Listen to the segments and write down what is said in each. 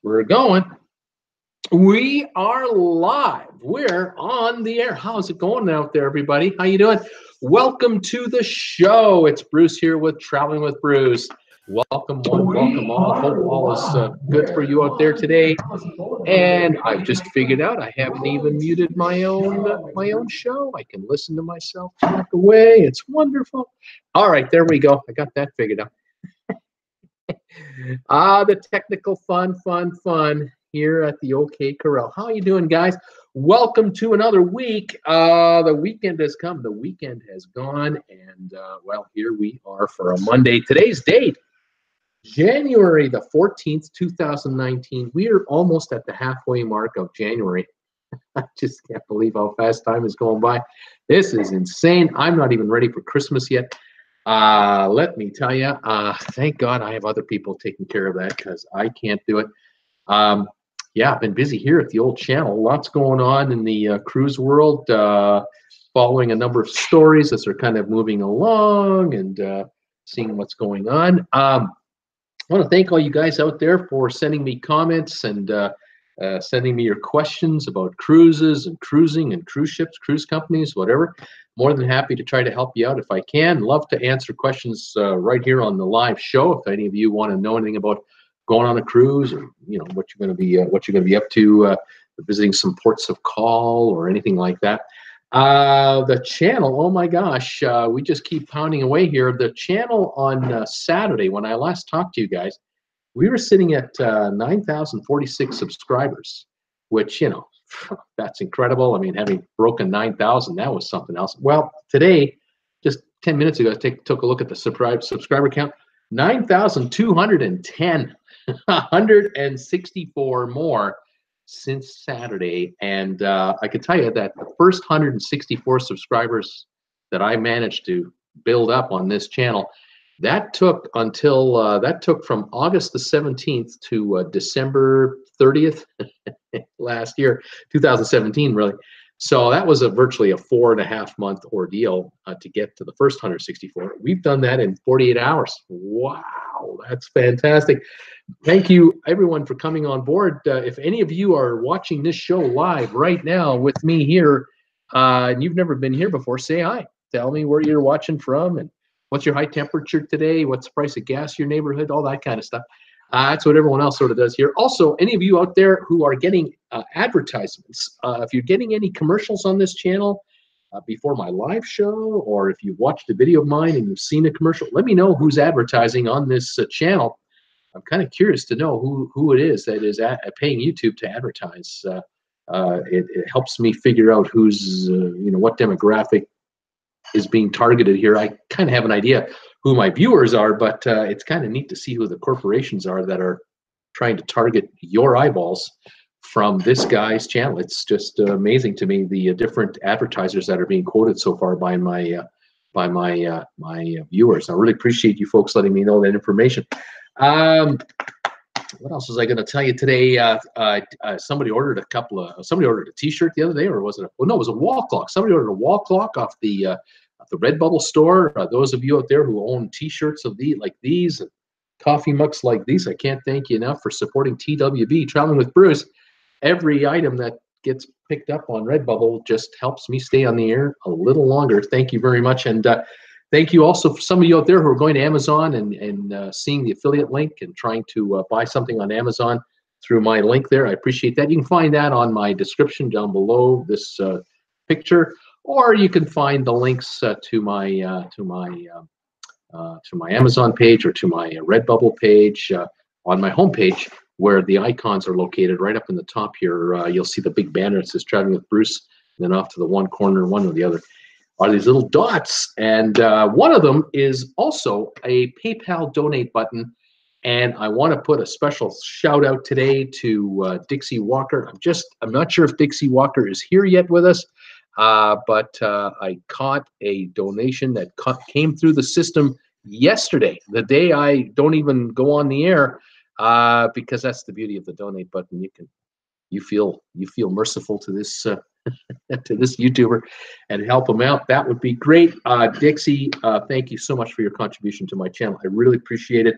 We're going. We are live. We're on the air. How's it going out there, everybody? How you doing? Welcome to the show. It's Bruce here with Traveling with Bruce. Welcome one, welcome all. Hope all is good for you out there today. And I've just figured out I haven't even muted my own show. I can listen to myself talk away. It's wonderful. All right, there we go. I got that figured out. The technical fun here at the OK Corral. How you doing, guys? Welcome to another week. The weekend has come. The weekend has gone. And, well, here we are for a Monday. Today's date, January the 14th, 2019. We are almost at the halfway mark of January. I just can't believe how fast time is going by. This is insane. I'm not even ready for Christmas yet. Let me tell you, thank God I have other people taking care of that because I can't do it. Yeah, I've been busy here at the old channel. Lots going on in the cruise world, following a number of stories as they're kind of moving along and seeing what's going on. I want to thank all you guys out there for sending me comments and sending me your questions about cruises and cruising and cruise ships, cruise companies, whatever. More than happy to try to help you out if I can. Love to answer questions right here on the live show. If any of you want to know anything about going on a cruise, or what you're going to be up to, visiting some ports of call or anything like that. The channel, oh my gosh, we just keep pounding away here. The channel on Saturday, when I last talked to you guys, we were sitting at 9,046 subscribers, which, that's incredible. I mean, having broken 9,000, that was something else. Well, today, just 10 minutes ago, I took a look at the subscriber count, 9,210, 164 more since Saturday. And I can tell you that the first 164 subscribers that I managed to build up on this channel, that took from August the 17th to December 30th last year, 2017, really. So that was virtually a 4.5 month ordeal to get to the first 164. We've done that in 48 hours. Wow, that's fantastic. Thank you, everyone, for coming on board. If any of you are watching this show live right now with me here, and you've never been here before, say hi. Tell me where you're watching from and what's your high temperature today, what's the price of gas in your neighborhood, all that kind of stuff. That's what everyone else sort of does here. Also, any of you out there who are getting advertisements, if you're getting any commercials on this channel before my live show, or if you've watched a video of mine and you've seen a commercial, let me know who's advertising on this channel. I'm kind of curious to know who it is that is paying YouTube to advertise. It helps me figure out who's, what demographic is being targeted here. I kind of have an idea who my viewers are, but it's kind of neat to see who the corporations are that are trying to target your eyeballs from this guy's channel. It's just amazing to me, the different advertisers that are being quoted so far by my viewers. I really appreciate you folks letting me know that information. What else was I going to tell you today? Somebody ordered a T-shirt the other day, or was it? No, it was a wall clock. Somebody ordered a wall clock off the RedBubble store. Those of you out there who own T-shirts of these and coffee mugs like these, I can't thank you enough for supporting TWB Traveling with Bruce. Every item that gets picked up on RedBubble just helps me stay on the air a little longer. Thank you very much, and thank you also for some of you out there who are going to Amazon and seeing the affiliate link and trying to buy something on Amazon through my link there. I appreciate that. You can find that on my description down below this picture, or you can find the links to my Amazon page or to my RedBubble page on my homepage, where the icons are located right up in the top here. You'll see the big banner that says Traveling with Bruce, and then off to the one corner, one or the other, are these little dots, and one of them is also a PayPal donate button. And I want to put a special shout out today to Dixie Walker. I'm not sure if Dixie Walker is here yet with us, but I caught a donation that came through the system yesterday, the day I don't even go on the air, because that's the beauty of the donate button. You feel merciful to this to this YouTuber and help him out. That would be great. Dixie, thank you so much for your contribution to my channel. I really appreciate it.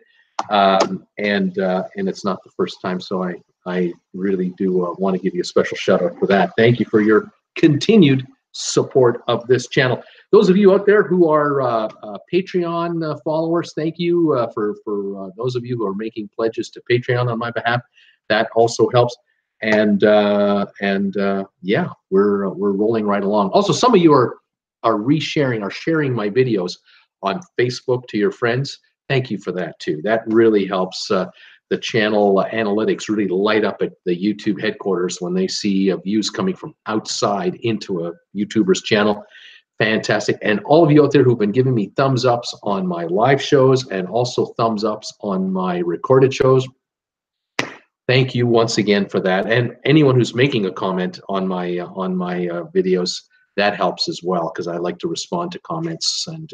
And it's not the first time, so I I really do want to give you a special shout out for that. Thank you for your continued support of this channel. Those of you out there who are Patreon followers, thank you for those of you who are making pledges to Patreon on my behalf. That also helps. And yeah, we're rolling right along. Also, some of you are sharing my videos on Facebook to your friends. Thank you for that too. That really helps the channel analytics really light up at the YouTube headquarters when they see views coming from outside into a YouTuber's channel. Fantastic. And all of you out there who've been giving me thumbs ups on my live shows and also thumbs ups on my recorded shows, thank you once again for that. And anyone who's making a comment on my videos, that helps as well, because I like to respond to comments and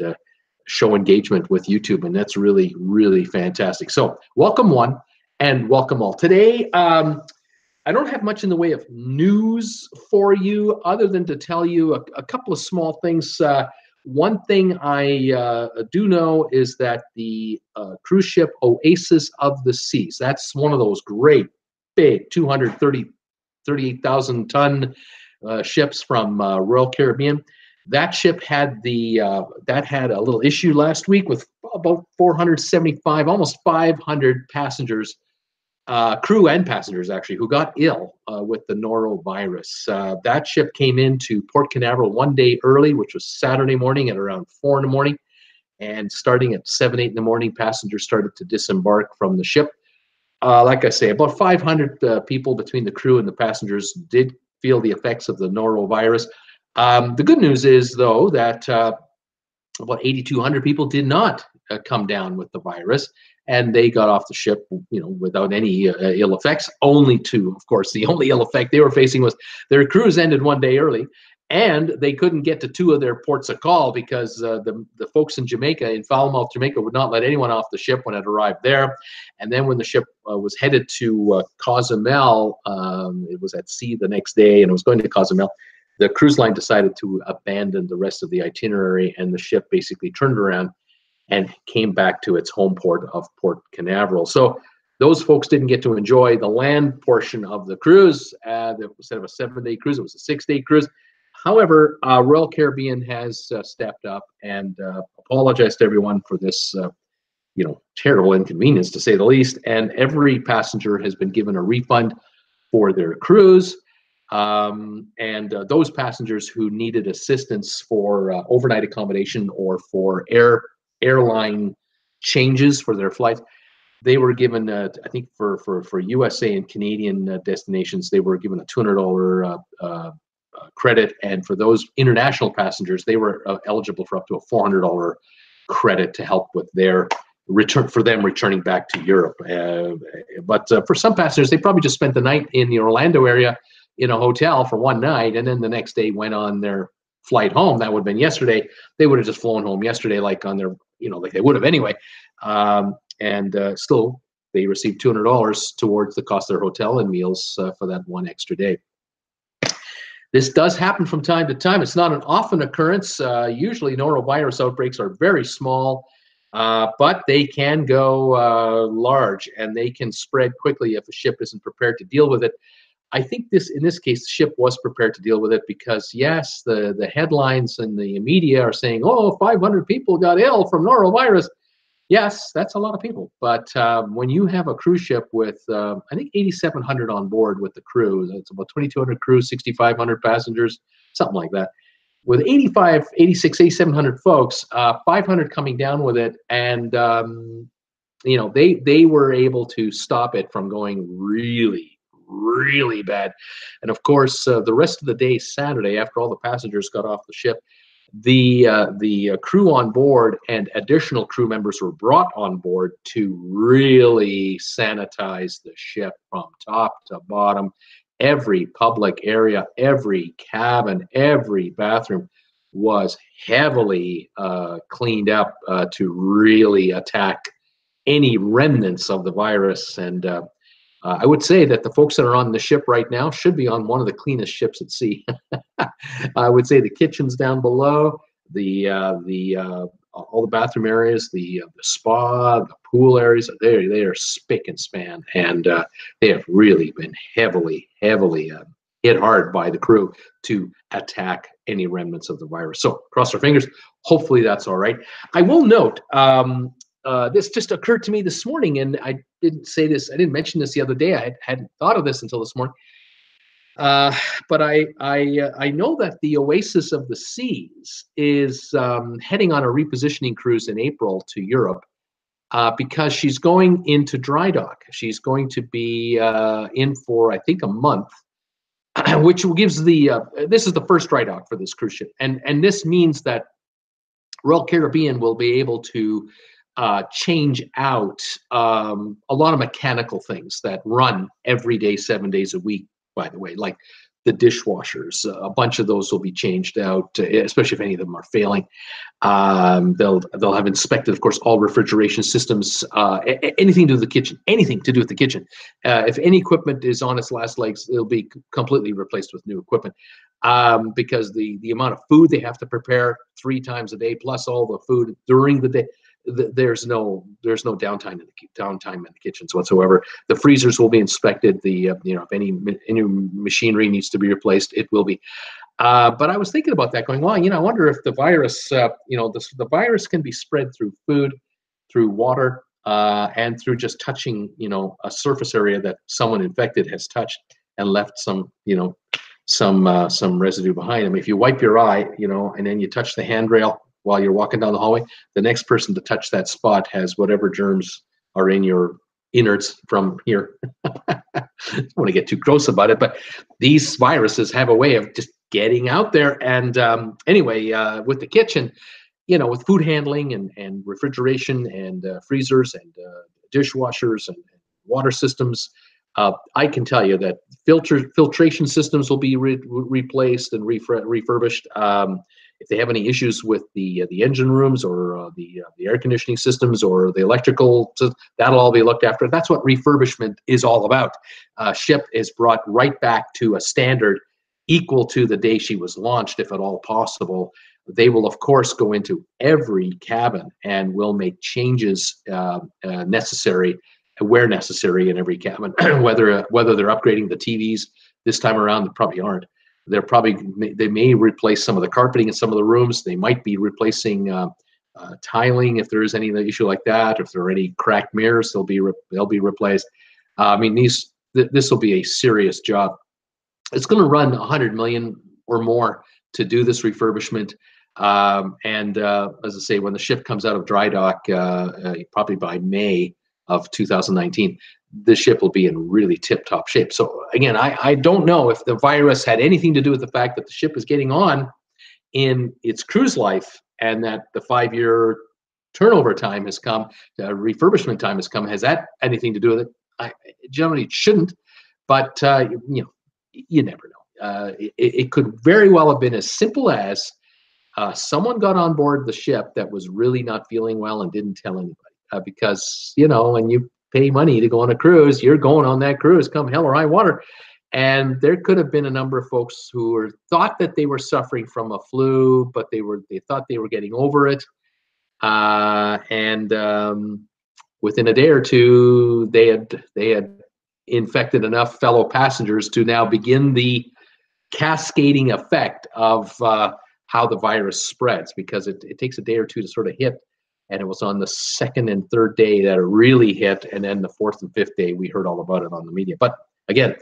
show engagement with YouTube, and that's really, really fantastic. So welcome one and welcome all. Today, I don't have much in the way of news for you other than to tell you a couple of small things. One thing I do know is that the cruise ship Oasis of the Seas, that's one of those great big 238,000 ton ships from Royal Caribbean. That ship had had a little issue last week with about 475, almost 500 passengers, crew and passengers actually, who got ill with the norovirus. That ship came into Port Canaveral one day early, which was Saturday morning at around 4 in the morning. And starting at 7, 8 in the morning, passengers started to disembark from the ship. Like I say, about 500 people between the crew and the passengers did feel the effects of the norovirus. The good news is, though, that about 8,200 people did not come down with the virus, and they got off the ship, without any ill effects. Only two, of course, the only ill effect they were facing was their cruise ended one day early, and they couldn't get to 2 of their ports of call because the folks in Jamaica, in Falmouth, Jamaica, would not let anyone off the ship when it arrived there. And then when the ship was headed to Cozumel, it was at sea the next day, and it was going to Cozumel. The cruise line decided to abandon the rest of the itinerary, and the ship basically turned around and came back to its home port of Port Canaveral. So those folks didn't get to enjoy the land portion of the cruise. Instead of a 7-day cruise, it was a 6-day cruise. However, Royal Caribbean has stepped up and apologized to everyone for this, terrible inconvenience, to say the least. And every passenger has been given a refund for their cruise. And those passengers who needed assistance for overnight accommodation or for airline changes for their flights, they were given, I think for USA and Canadian destinations, they were given a $200 credit, and for those international passengers, they were eligible for up to a $400 credit to help with their return, for them returning back to Europe. But for some passengers, they probably just spent the night in the Orlando area in a hotel for one night, and then the next day went on their flight home. That would have been yesterday. They would have just flown home yesterday, like on their, like they would have anyway. Still, they received $200 towards the cost of their hotel and meals for that one extra day. This does happen from time to time. It's not an often occurrence. Usually norovirus outbreaks are very small, but they can go large, and they can spread quickly if a ship isn't prepared to deal with it. I think in this case, the ship was prepared to deal with it because, yes, the headlines and the media are saying, oh, 500 people got ill from norovirus. Yes, that's a lot of people. But when you have a cruise ship with, I think, 8,700 on board with the crew, that's about 2,200 crew, 6,500 passengers, something like that. With 8,700 folks, 500 coming down with it, and they were able to stop it from going really bad. And of course, the rest of the day, Saturday, after all the passengers got off the ship, the crew on board and additional crew members were brought on board to really sanitize the ship from top to bottom. Every public area, every cabin, every bathroom was heavily cleaned up to really attack any remnants of the virus. And I would say that the folks that are on the ship right now should be on one of the cleanest ships at sea. I would say the kitchen's down below. all the bathroom areas, the spa, the pool areas, they are spick and span, and they have really been heavily hit hard by the crew to attack any remnants of the virus. So cross our fingers. Hopefully that's all right. I will note, this just occurred to me this morning, and I didn't mention this the other day. I hadn't thought of this until this morning. But I know that the Oasis of the Seas is heading on a repositioning cruise in April to Europe because she's going into Drydock. She's going to be in for, I think, a month, which gives this is the first Drydock for this cruise ship, and this means that Royal Caribbean will be able to change out a lot of mechanical things that run every day, 7 days a week. By the way, like the dishwashers, a bunch of those will be changed out, especially if any of them are failing. They'll have inspected, of course, all refrigeration systems, anything to do with the kitchen, anything to do with the kitchen. If any equipment is on its last legs, it'll be completely replaced with new equipment, because the amount of food they have to prepare 3 times a day, plus all the food during the day. There's no downtime in the kitchens whatsoever. The freezers will be inspected. If any machinery needs to be replaced, it will be. But I was thinking about that, going, well, I wonder if the virus, the virus can be spread through food, through water, and through just touching, a surface area that someone infected has touched and left some residue behind them. If you wipe your eye, and then you touch the handrail while you're walking down the hallway, the next person to touch that spot has whatever germs are in your innards from here. I don't want to get too gross about it, but these viruses have a way of just getting out there. And anyway, with the kitchen, with food handling and refrigeration and freezers and dishwashers and water systems, I can tell you that filtration systems will be replaced and refurbished. If they have any issues with the engine rooms or the air conditioning systems or the electrical, that'll all be looked after. That's what refurbishment is all about. Ship is brought right back to a standard equal to the day she was launched, if at all possible. They will, of course, go into every cabin and will make changes necessary, where necessary in every cabin. whether they're upgrading the TVs this time around, they probably aren't. They may replace some of the carpeting in some of the rooms. They might be replacing tiling if there is any issue like that. If there are any cracked mirrors, they'll be replaced. This will be a serious job. It's going to run $100 million or more to do this refurbishment. As I say, when the ship comes out of Drydock, probably by May of 2019, this ship will be in really tip-top shape. So again, I don't know if the virus had anything to do with the fact that the ship is getting on in its cruise life and that the 5-year turnover time has come, the refurbishment time has come. Has that anything to do with it? Generally, it shouldn't, but you never know. It could very well have been as simple as someone got on board the ship that was really not feeling well and didn't tell anybody. Because, when you pay money to go on a cruise, you're going on that cruise come hell or high water. And there could have been a number of folks who thought that they were suffering from a flu, but they thought they were getting over it. Within a day or two, they had infected enough fellow passengers to now begin the cascading effect of how the virus spreads, because it takes a day or two to sort of hit. And it was on the 2nd and 3rd day that it really hit, and then the 4th and 5th day we heard all about it on the media. But again,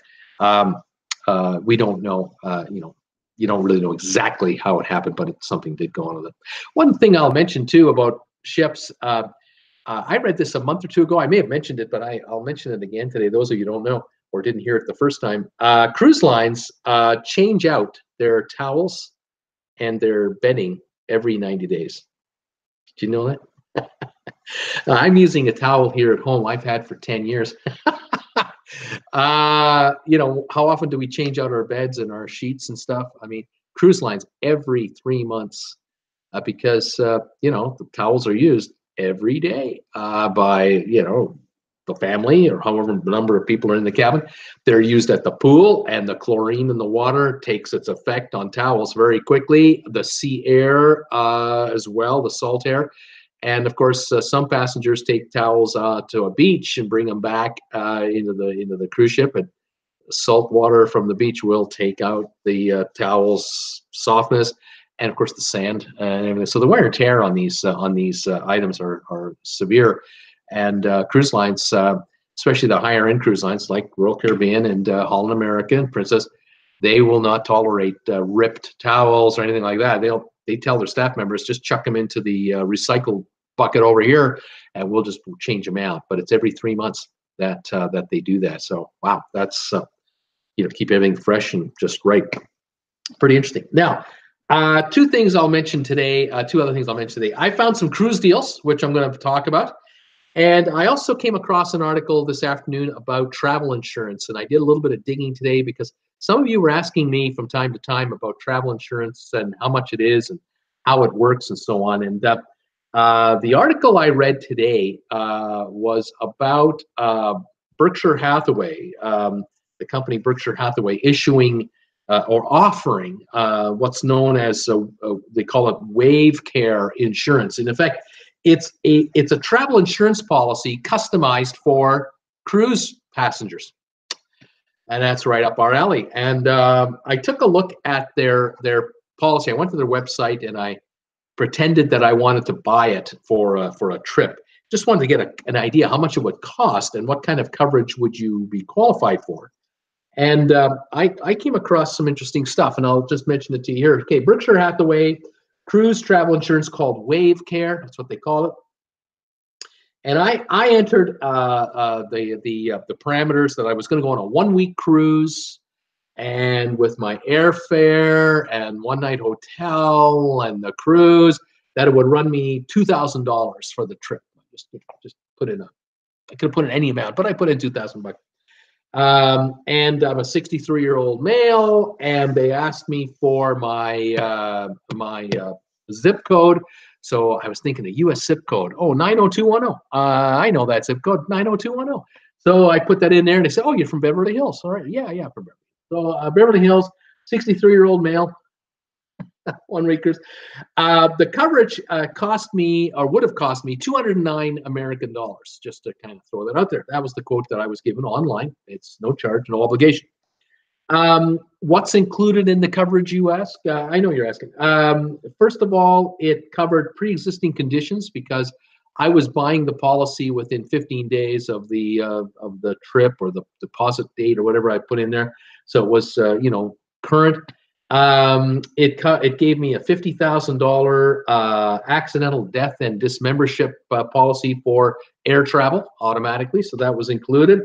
we don't know. You don't really know exactly how it happened, but something did go on with it. One thing I'll mention too about ships. I read this a month or two ago. I may have mentioned it, but I'll mention it again today. Those of you who don't know or didn't hear it the first time, cruise lines change out their towels and their bedding every 90 days. Did you know that? I'm using a towel here at home I've had for 10 years. How often do we change out our beds and our sheets and stuff? I mean, cruise lines every 3 months, because the towels are used every day by the family or however number of people are in the cabin. They're used at the pool, and the chlorine in the water takes its effect on towels very quickly. The sea air as well, the salt air. And of course, some passengers take towels to a beach and bring them back into the cruise ship. And salt water from the beach will take out the towel's softness, and of course the sand and everything. So the wear and tear on these items are severe. And cruise lines, especially the higher end cruise lines like Royal Caribbean and Holland America and Princess, they will not tolerate ripped towels or anything like that. They tell their staff members, just chuck them into the recycle bucket over here, and we'll just change them out. But it's every 3 months that they do that. So wow, that's keep everything fresh and just right. Pretty interesting. Now, two things I'll mention today. Two other things I'll mention today. I found some cruise deals, which I'm going to talk about. And I also came across an article this afternoon about travel insurance. And I did a little bit of digging today because some of you were asking me from time to time about travel insurance and how much it is and how it works and so on. And the article I read today was about Berkshire Hathaway, the company Berkshire Hathaway, issuing or offering what's known as they call it wave care insurance. In effect, it's a travel insurance policy customized for cruise passengers, and that's right up our alley. And I took a look at their policy. I went to their website and I pretended that I wanted to buy it for a trip. Just wanted to get an idea how much it would cost and what kind of coverage would you be qualified for. And I came across some interesting stuff, and I'll just mention it to you here. Okay, Berkshire Hathaway cruise travel insurance called Wave Care. That's what they call it. And I entered the parameters that I was going to go on a 1-week cruise, and with my airfare and one-night hotel and the cruise, that it would run me $2,000 for the trip. Just put in I could have put in any amount, but I put in $2,000. And I'm a 63-year-old male, and they asked me for my zip code. So I was thinking a U.S. zip code. Oh, 90210. I know that zip code, 90210. So I put that in there, and they said, "Oh, you're from Beverly Hills." All right, yeah, from Beverly. So Beverly Hills, 63-year-old male, 1 week cruise. The coverage cost me, or would have cost me, 209 American dollars, just to kind of throw that out there. That was the quote that I was given online. It's no charge, no obligation. What's included in the coverage, you ask? I know you're asking. First of all, it covered pre-existing conditions because I was buying the policy within 15 days of the trip or the deposit date or whatever I put in there. So it was current. It gave me a $50,000 accidental death and dismembership policy for air travel automatically, so that was included.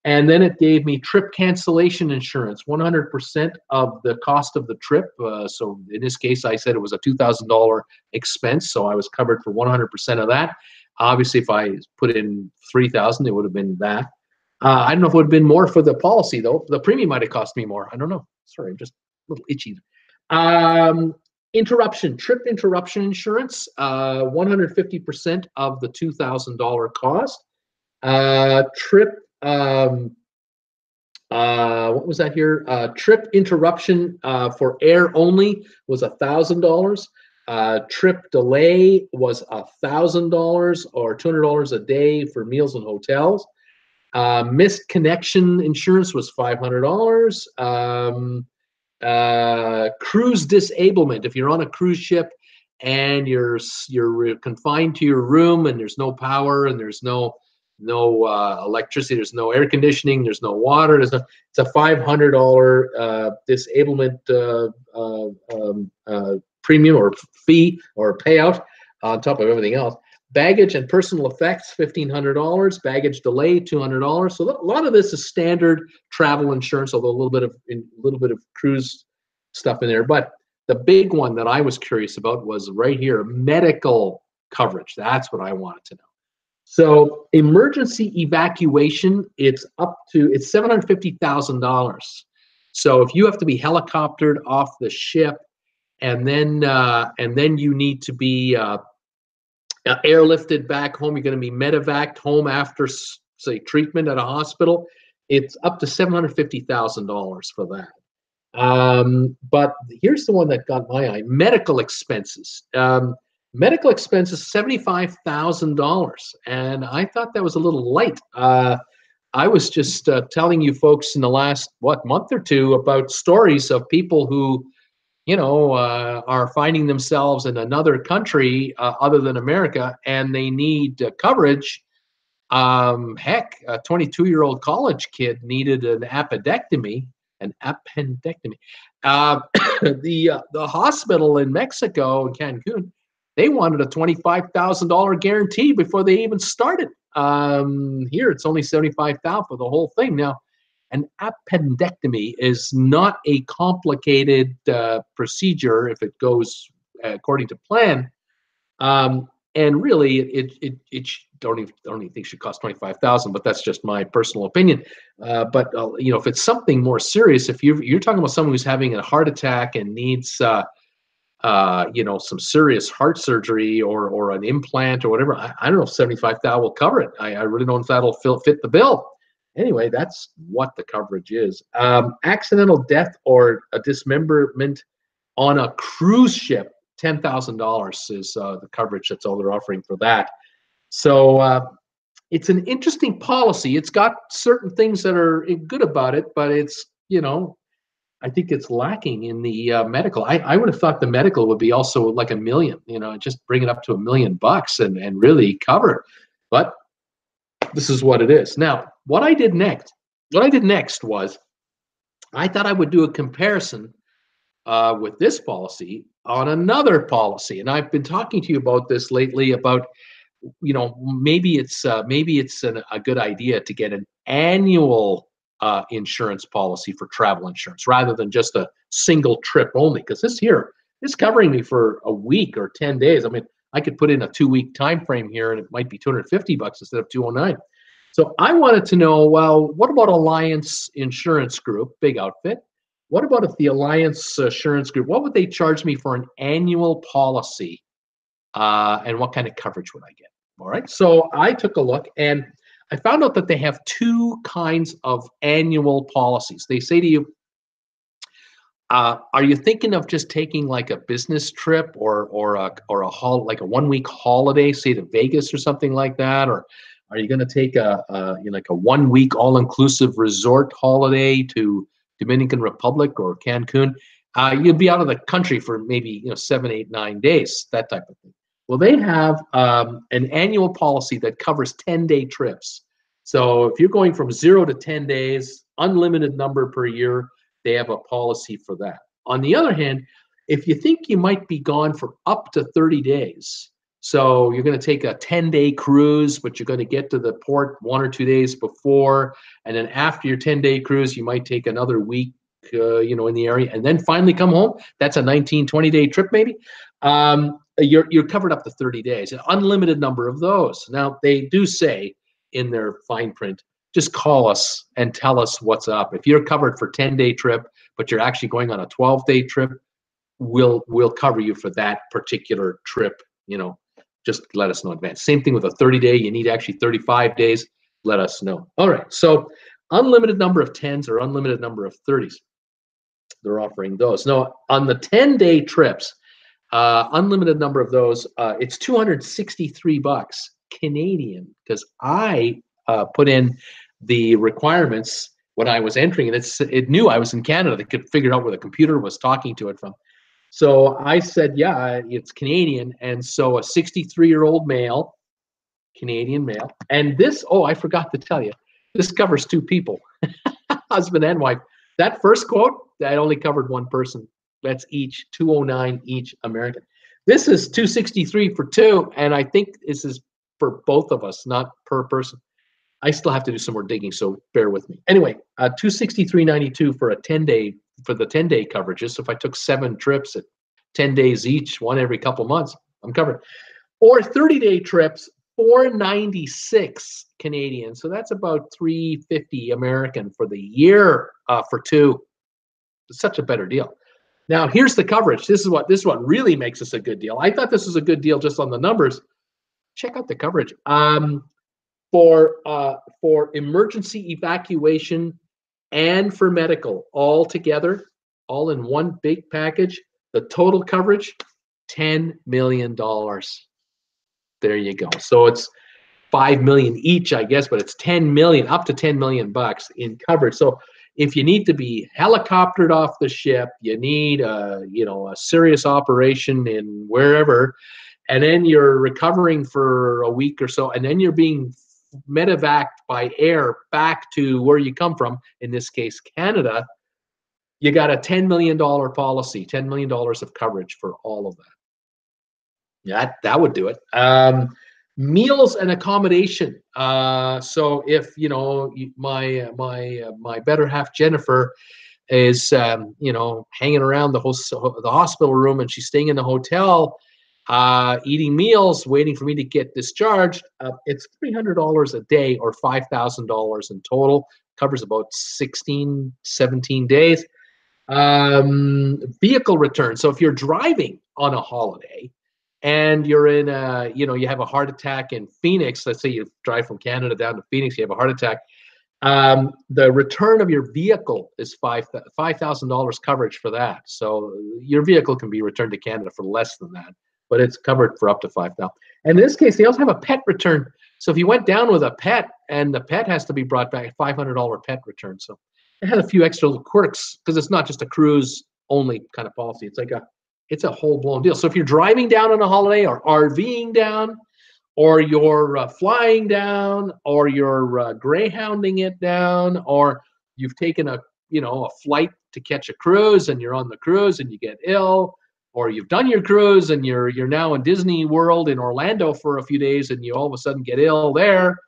And then it gave me trip cancellation insurance, 100% of the cost of the trip. So in this case, I said it was a $2,000 expense, so I was covered for 100% of that. Obviously, if I put in $3,000, it would have been that. I don't know if it would have been more for the policy, though. The premium might have cost me more. I don't know. Sorry, I'm just a little itchy. Trip interruption insurance, 150% of the $2,000 cost. What was that here? Trip interruption for air only was $1,000. Trip delay was $1,000 or $200 a day for meals and hotels. Missed connection insurance was $500. Cruise disablement. If you're on a cruise ship and you're confined to your room and there's no power and there's no electricity, there's no air conditioning, there's no water, it's a $500 disablement premium or fee or payout on top of everything else. Baggage and personal effects, $1,500. Baggage delay, $200. So a lot of this is standard travel insurance, although a little bit of cruise stuff in there. But the big one that I was curious about was right here, medical coverage. That's what I wanted to know. So emergency evacuation, it's $750,000. So if you have to be helicoptered off the ship, and then you need to be airlifted back home, you're going to be medevaced home after say, treatment at a hospital, it's up to $750,000 for that. But here's the one that got my eye: medical expenses. Medical expenses, $75,000, and I thought that was a little light. I was just telling you folks in the last month or two about stories of people who, are finding themselves in another country other than America, and they need coverage. Heck, a 22-year-old college kid needed an appendectomy. The hospital in Mexico, in Cancun, they wanted a $25,000 guarantee before they even started. Here it's only $75,000 for the whole thing. Now, an appendectomy is not a complicated procedure if it goes according to plan. And really, it don't even think should cost $25,000, but that's just my personal opinion. But if it's something more serious, if you're talking about someone who's having a heart attack and needs some serious heart surgery or an implant or whatever, I don't know if $75,000 will cover it. I really don't know if that'll fit the bill. Anyway, that's what the coverage is. Accidental death or a dismemberment on a cruise ship, $10,000 is the coverage. That's all they're offering for that. So it's an interesting policy. It's got certain things that are good about it, but it's, I think it's lacking in the medical. I would have thought the medical would be also like $1 million, just bring it up to $1 million and really cover it. But this is what it is. Now, what I did next was I thought I would do a comparison with this policy on another policy. And I've been talking to you about this lately about, maybe it's a good idea to get an annual insurance policy for travel insurance rather than just a single trip only, because this covering me for a week or 10 days. I mean, I could put in a 2-week time frame here and it might be $250 instead of $209. So I wanted to know, well, what about Alliance Insurance Group, big outfit? What about if the Alliance Assurance Group, what would they charge me for an annual policy? And what kind of coverage would I get? All right. So I took a look and I found out that they have 2 kinds of annual policies. They say to you, are you thinking of just taking like a business trip or a 1-week holiday, say to Vegas or something like that? Or are you going to take a 1-week all-inclusive resort holiday to Dominican Republic or Cancun? You'd be out of the country for maybe 7, 8, 9 days, that type of thing. Well, they have an annual policy that covers 10-day trips. So if you're going from 0 to 10 days, unlimited number per year, they have a policy for that. On the other hand, if you think you might be gone for up to 30 days, so you're going to take a 10-day cruise, but you're going to get to the port 1 or 2 days before, and then after your 10-day cruise, you might take another week, in the area, and then finally come home. That's a 19, 20-day trip maybe. You're covered up to 30 days, an unlimited number of those. Now, they do say in their fine print, just call us and tell us what's up. If you're covered for 10-day trip, but you're actually going on a 12-day trip, we'll cover you for that particular trip. Just let us know in advance. Same thing with a 30-day. You need actually 35 days. Let us know. All right. So unlimited number of 10s or unlimited number of 30s. They're offering those. Now, on the 10-day trips, unlimited number of those, it's $263 Canadian, because I put in the requirements when I was entering, and it knew I was in Canada. They could figure out where the computer was talking to it from. So I said, yeah, it's Canadian. And so a 63-year-old male, Canadian male. And this, I forgot to tell you, this covers 2 people, husband and wife. That first quote, that only covered 1 person. That's each $209 each American. This is $263 for 2, and I think this is for both of us, not per person. I still have to do some more digging, so bear with me. Anyway, $263.92 for a 10-day for the 10-day coverages. So if I took 7 trips at 10 days each, one every couple months, I'm covered. Or 30-day trips, $496 Canadian. So that's about $350 American for the year for 2. It's such a better deal. Now here's the coverage. This is what really makes this a good deal. I thought this was a good deal just on the numbers. Check out the coverage. for emergency evacuation and for medical all together, all in one big package. The total coverage, $10 million. There you go. So it's $5 million each, I guess, but it's $10 million, up to $10 million bucks in coverage. So if you need to be helicoptered off the ship, you need a serious operation in wherever, and then you're recovering for a week or so, and then you're being medevaced by air back to where you come from, in this case, Canada, you got a $10 million policy, $10 million of coverage for all of that. Yeah, that would do it. Meals and accommodation. So if my better half Jennifer is hanging around the hospital room, and she's staying in the hotel, eating meals, waiting for me to get discharged, it's $300 a day or $5,000 in total. Covers about 16, 17 days. Vehicle return. So if you're driving on a holiday and you're in you have a heart attack in Phoenix, let's say you drive from Canada down to Phoenix, you have a heart attack, the return of your vehicle is $5,000 coverage for that. So your vehicle can be returned to Canada for less than that, but it's covered for up to $5,000. And in this case, they also have a pet return. So if you went down with a pet and the pet has to be brought back, $500 pet return. So it had a few extra little quirks because it's not just a cruise only kind of policy. It's a whole blown deal. So if you're driving down on a holiday or RVing down, or you're flying down, or you're greyhounding it down, or you've taken a flight to catch a cruise and you're on the cruise and you get ill, or you've done your cruise and you're now in Disney World in Orlando for a few days and you all of a sudden get ill there,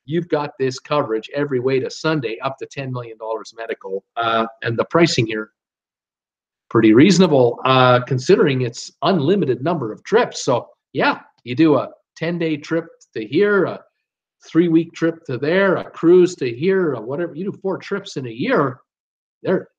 you've got this coverage every way to Sunday, up to $10 million medical. And the pricing here, pretty reasonable, considering it's unlimited number of trips. So yeah, you do a 10-day trip to here, a 3-week trip to there, a cruise to here, or whatever. You do 4 trips in a year, they're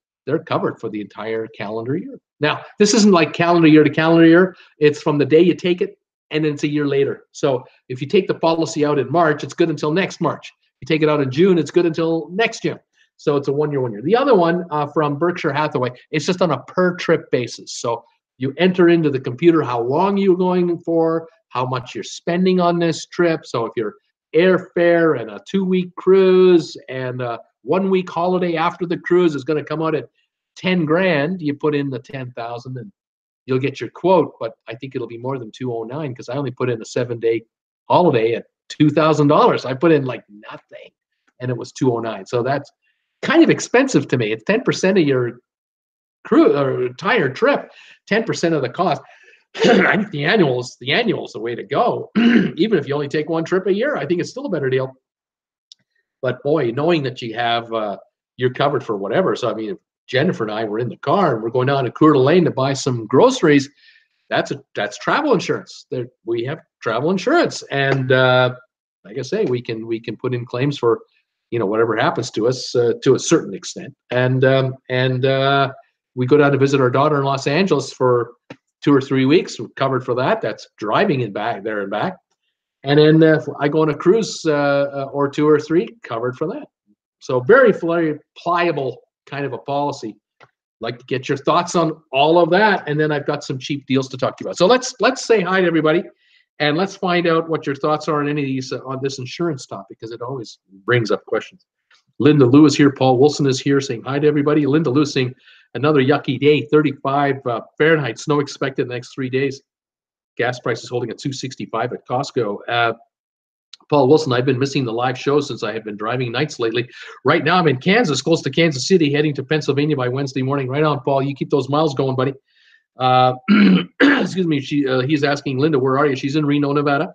covered for the entire calendar year. Now, this isn't like calendar year to calendar year. It's from the day you take it, and then it's a year later. So if you take the policy out in March, it's good until next March. You take it out in June, it's good until next June. So it's a 1 year, 1 year. The other one from Berkshire Hathaway, it's just on a per trip basis. So you enter into the computer how long you're going for, how much you're spending on this trip. So if you're airfare and a 2-week cruise and a 1-week holiday after the cruise is going to come out at 10 grand, you put in the 10,000 and you'll get your quote. But I think it'll be more than 209 because I only put in a 7-day holiday at $2,000. I put in like nothing and it was 209. So that's kind of expensive to me. It's 10% of your cruise or entire trip, 10% of the cost. I think the annual is the way to go. Even if you only take 1 trip a year, I think it's still a better deal. But boy, knowing that you have you're covered for whatever. So I mean, if Jennifer and I were in the car and we're going down to Coeur d'Alene to buy some groceries, that's travel insurance. We have travel insurance, and like I say, we can put in claims for whatever happens to us to a certain extent. And we go down to visit our daughter in Los Angeles for 2 or 3 weeks. We're covered for that. That's driving it back there and back. And then if I go on a cruise or 2 or 3, covered for that. So very pliable kind of a policy. Like to get your thoughts on all of that, and then I've got some cheap deals to talk to you about. So let's say hi to everybody, and let's find out what your thoughts are on any of these on this insurance topic, because it always brings up questions. Linda Lou is here. Paul Wilson is here saying hi to everybody. Linda Lou saying another yucky day, 35 Fahrenheit, snow expected the next 3 days. Gas prices holding at $2.65 at Costco. Paul Wilson, I've been missing the live show since I have been driving nights lately. Right now I'm in Kansas, close to Kansas City, heading to Pennsylvania by Wednesday morning. Right on, Paul. You keep those miles going, buddy. Excuse me. He's asking, Linda, where are you? She's in Reno, Nevada.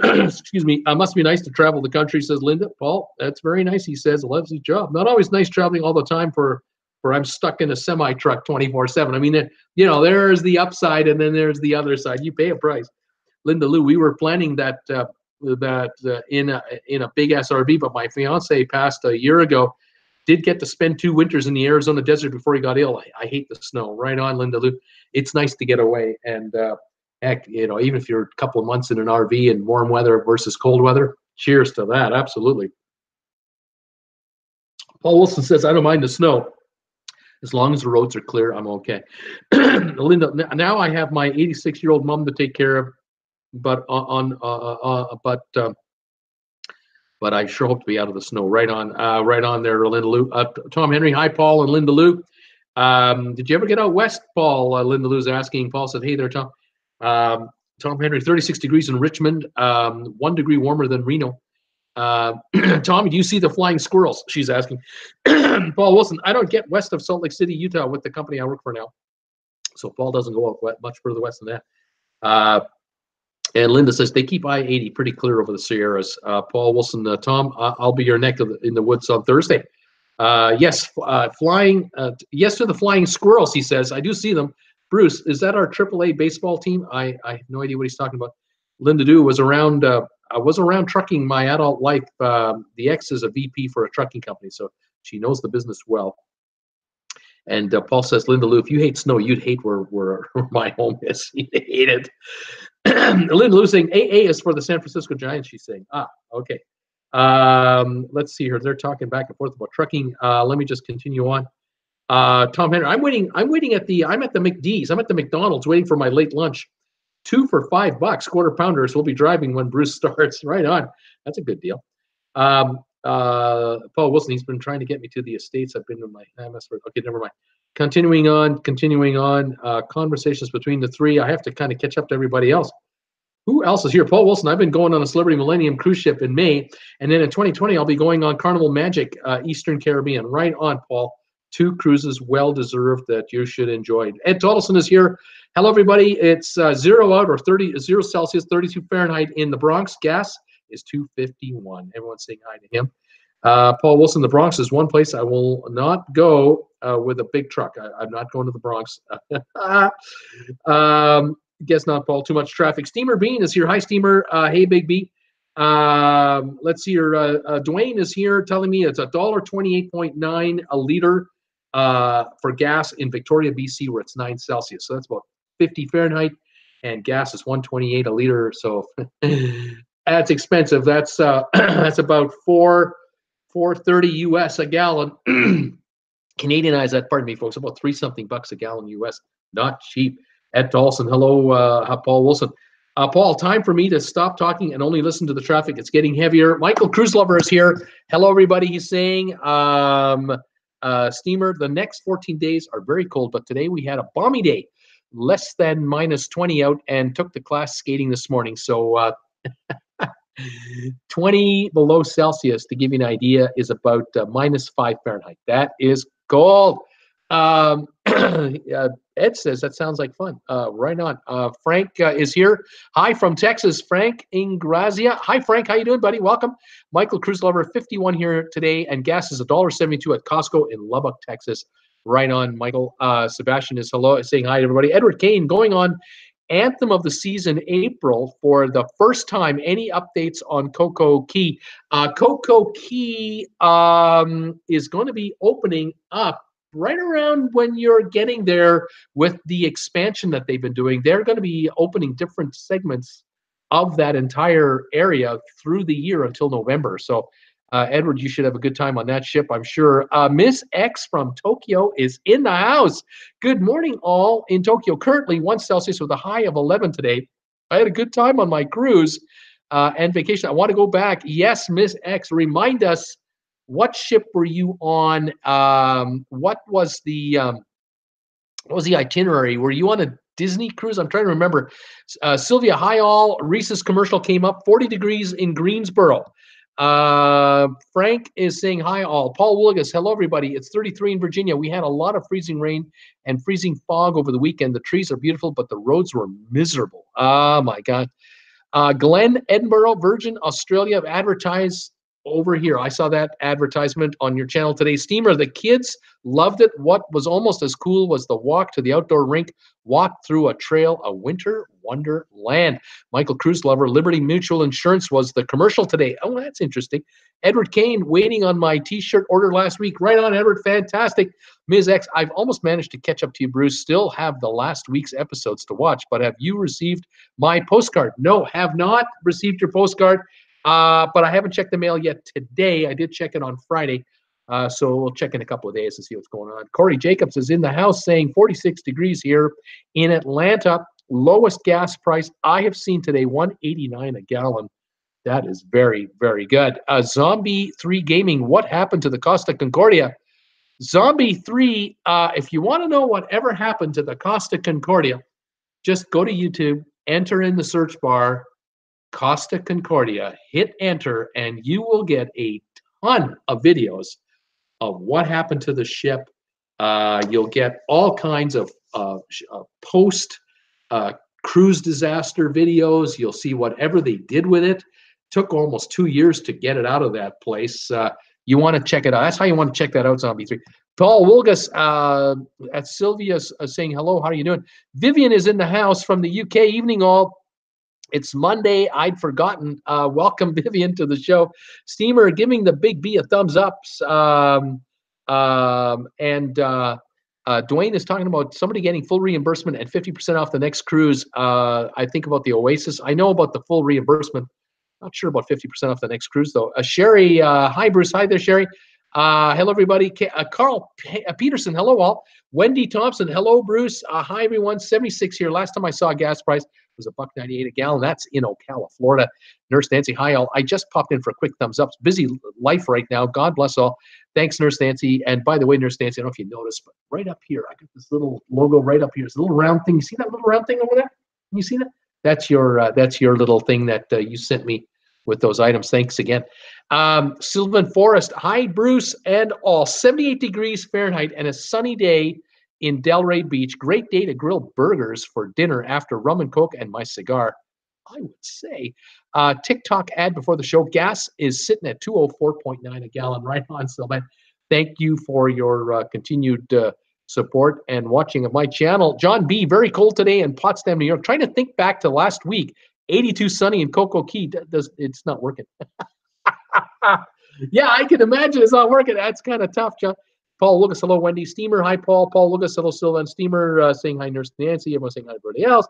Excuse me. Must be nice to travel the country, says Linda. Paul, that's very nice, he says. Loves his job. Not always nice traveling all the time for I'm stuck in a semi truck 24/7. I mean, there's the upside and then there's the other side. You pay a price. Linda Lou, we were planning that in a big SRV, but my fiance passed a year ago. Did get to spend 2 winters in the Arizona desert before he got ill. I hate the snow. Right on, Linda Lou. It's nice to get away, and heck, even if you're a couple of months in an RV in warm weather versus cold weather, Cheers to that. Absolutely. Paul Wilson says, I don't mind the snow. As long as the roads are clear, I'm okay. Linda, now I have my 86-year-old mom to take care of, but but I sure hope to be out of the snow. Right on there, Linda Lou. Tom Henry, hi, Paul and Linda Lou. Did you ever get out west, Paul? Linda Lou's asking. Paul said, hey there, Tom. Tom Henry, 36 degrees in Richmond, 1 degree warmer than Reno. Tom, do you see the flying squirrels? She's asking. Paul Wilson, I don't get west of Salt Lake City, Utah with the company I work for now. So Paul doesn't go out much further west than that. And Linda says they keep I-80 pretty clear over the Sierras. Paul Wilson, Tom, I'll be your neck in the woods on Thursday. Yes, flying. Yes to the flying squirrels, he says. I do see them. Bruce, is that our AAA baseball team? I have no idea what he's talking about. Linda Dew was around. I was around trucking my adult life. The ex is a VP for a trucking company, so she knows the business well. And Paul says, Linda Lou, if you hate snow, you'd hate where my home is. You'd hate it. Linda Lou saying AA is for the San Francisco Giants, she's saying. Okay. Let's see here. They're talking back and forth about trucking. Let me just continue on. Tom Henry, I'm at the McD's. I'm at the McDonald's waiting for my late lunch. 2 for $5, quarter pounders. We'll be driving when Bruce starts. Right on. That's a good deal. Paul Wilson, he's been trying to get me to the Estates. I've been to my okay, never mind. Continuing on. Conversations between the three. I have to kind of catch up to everybody else. Who else is here? Paul Wilson, I've been going on a Celebrity Millennium cruise ship in May, and then in 2020, I'll be going on Carnival Magic, Eastern Caribbean. Right on, Paul. 2 cruises, well-deserved, that you should enjoy. Ed Toddleson is here. Hello, everybody. It's 0 out or 0 Celsius, 32 Fahrenheit in the Bronx. Gas is $2.51. Everyone's saying hi to him. Paul Wilson, the Bronx is one place I will not go with a big truck. I'm not going to the Bronx. Guess not, Paul. Too much traffic. Steamer Bean is here. Hi, Steamer. Hey, Big B. Let's see here. Dwayne is here telling me it's $1.28.9 a liter for gas in Victoria, BC, where it's 9 Celsius. So that's about 50 Fahrenheit, and gas is $1.28 a liter. So that's expensive. That's that's about $4.30 US a gallon. Canadianize that, pardon me, folks. About $3-something a gallon US. Not cheap. Ed Dawson, hello, Paul Wilson. Paul, time for me to stop talking and only listen to the traffic. It's getting heavier. Michael Cruise Lover is here. Hello, everybody. He's saying, Steamer, the next 14 days are very cold, but today we had a balmy day, less than -20 out, and took the class skating this morning. So 20 below Celsius, to give you an idea, is about -5 Fahrenheit. That is cold. Ed says that sounds like fun. Right on. Frank is here. Hi from Texas, Frank Ingrazia. Hi, Frank. How you doing, buddy? Welcome. Michael Cruise Lover, 51 here today, and gas is $1.72 at Costco in Lubbock, Texas. Right on, Michael. Sebastian is saying hi to everybody. Edward Kane going on Anthem of the Season April for the first time. Any updates on Coco Key? Coco Key is going to be opening up right around when you're getting there with the expansion that they've been doing. They're going to be opening different segments of that entire area through the year until November. So, Edward, you should have a good time on that ship, I'm sure. Miss X from Tokyo is in the house. Good morning, all in Tokyo. Currently 1 Celsius with a high of 11 today. I had a good time on my cruise and vacation. I want to go back. Yes, Miss X, remind us, what ship were you on? What was the itinerary? Were you on a Disney cruise? I'm trying to remember. Sylvia, hi all. Reese's commercial came up. 40 degrees in Greensboro. Frank is saying hi all. Paul Woolgas, hello everybody. It's 33 in Virginia. We had a lot of freezing rain and freezing fog over the weekend. The trees are beautiful, but the roads were miserable. Oh my God. Glenn, Edinburgh, Virgin Australia advertised over here. I saw that advertisement on your channel today. Steamer, the kids loved it. What was almost as cool was the walk to the outdoor rink, walk through a trail, a winter wonderland. Michael Cruise Lover, Liberty Mutual Insurance was the commercial today. Oh, that's interesting. Edward Kane, waiting on my T-shirt order last week. Right on, Edward. Fantastic. Ms. X, I've almost managed to catch up to you, Bruce. Still have the last week's episodes to watch, but have you received my postcard? No, have not received your postcard. But I haven't checked the mail yet today. I did check it on Friday. So we'll check in a couple of days to see what's going on. Corey Jacobs is in the house saying 46 degrees here in Atlanta. Lowest gas price I have seen today, $1.89 a gallon. That is very, very good. Zombie 3 Gaming, what happened to the Costa Concordia? Zombie 3, if you want to know whatever happened to the Costa Concordia, just go to YouTube, enter in the search bar, Costa Concordia, hit enter, and you will get a ton of videos of what happened to the ship. You'll get all kinds of post cruise disaster videos. You'll see whatever they did with it. Took almost 2 years to get it out of that place. You want to check it out. That's how you want to check that out, Zombie 3. Paul Wilgus at Sylvia's saying hello. How are you doing? Vivian is in the house from the UK. Evening all. It's Monday. I'd forgotten. Welcome, Vivian, to the show. Steamer giving the Big B a thumbs up. Dwayne is talking about somebody getting full reimbursement at 50% off the next cruise. I think about the Oasis. I know about the full reimbursement. Not sure about 50% off the next cruise, though. Sherry, hi, Bruce. Hi there, Sherry. Hello, everybody. Carl Peterson, hello, all. Wendy Thompson, hello, Bruce. Hi, everyone. 76 here. Last time I saw a gas price was $1.98 a gallon. That's in Ocala, Florida. Nurse Nancy, hi, all. I just popped in for a quick thumbs up. Busy life right now. God bless all. Thanks, Nurse Nancy. And by the way, Nurse Nancy, I don't know if you noticed, but right up here, I got this little logo right up here. It's a little round thing. You see that little round thing over there? Can you see that? That's your little thing that you sent me with those items. Thanks again. Sylvan Forest, hi, Bruce and all. 78 degrees Fahrenheit and a sunny day in Delray Beach. Great day to grill burgers for dinner after rum and coke and my cigar, I would say. TikTok ad before the show. Gas is sitting at 204.9 a gallon. Right on, Sylvan. Thank you for your continued support and watching of my channel. John B., very cold today in Potsdam, New York. Trying to think back to last week. 82 sunny in Cocoa Key. It's not working. Yeah, I can imagine it's not working. That's kind of tough, John. Paul Lucas, hello, Wendy. Steamer, hi, Paul. Paul Lucas, hello, Sylvan. Steamer saying hi, Nurse Nancy. Everyone saying hi to everybody else.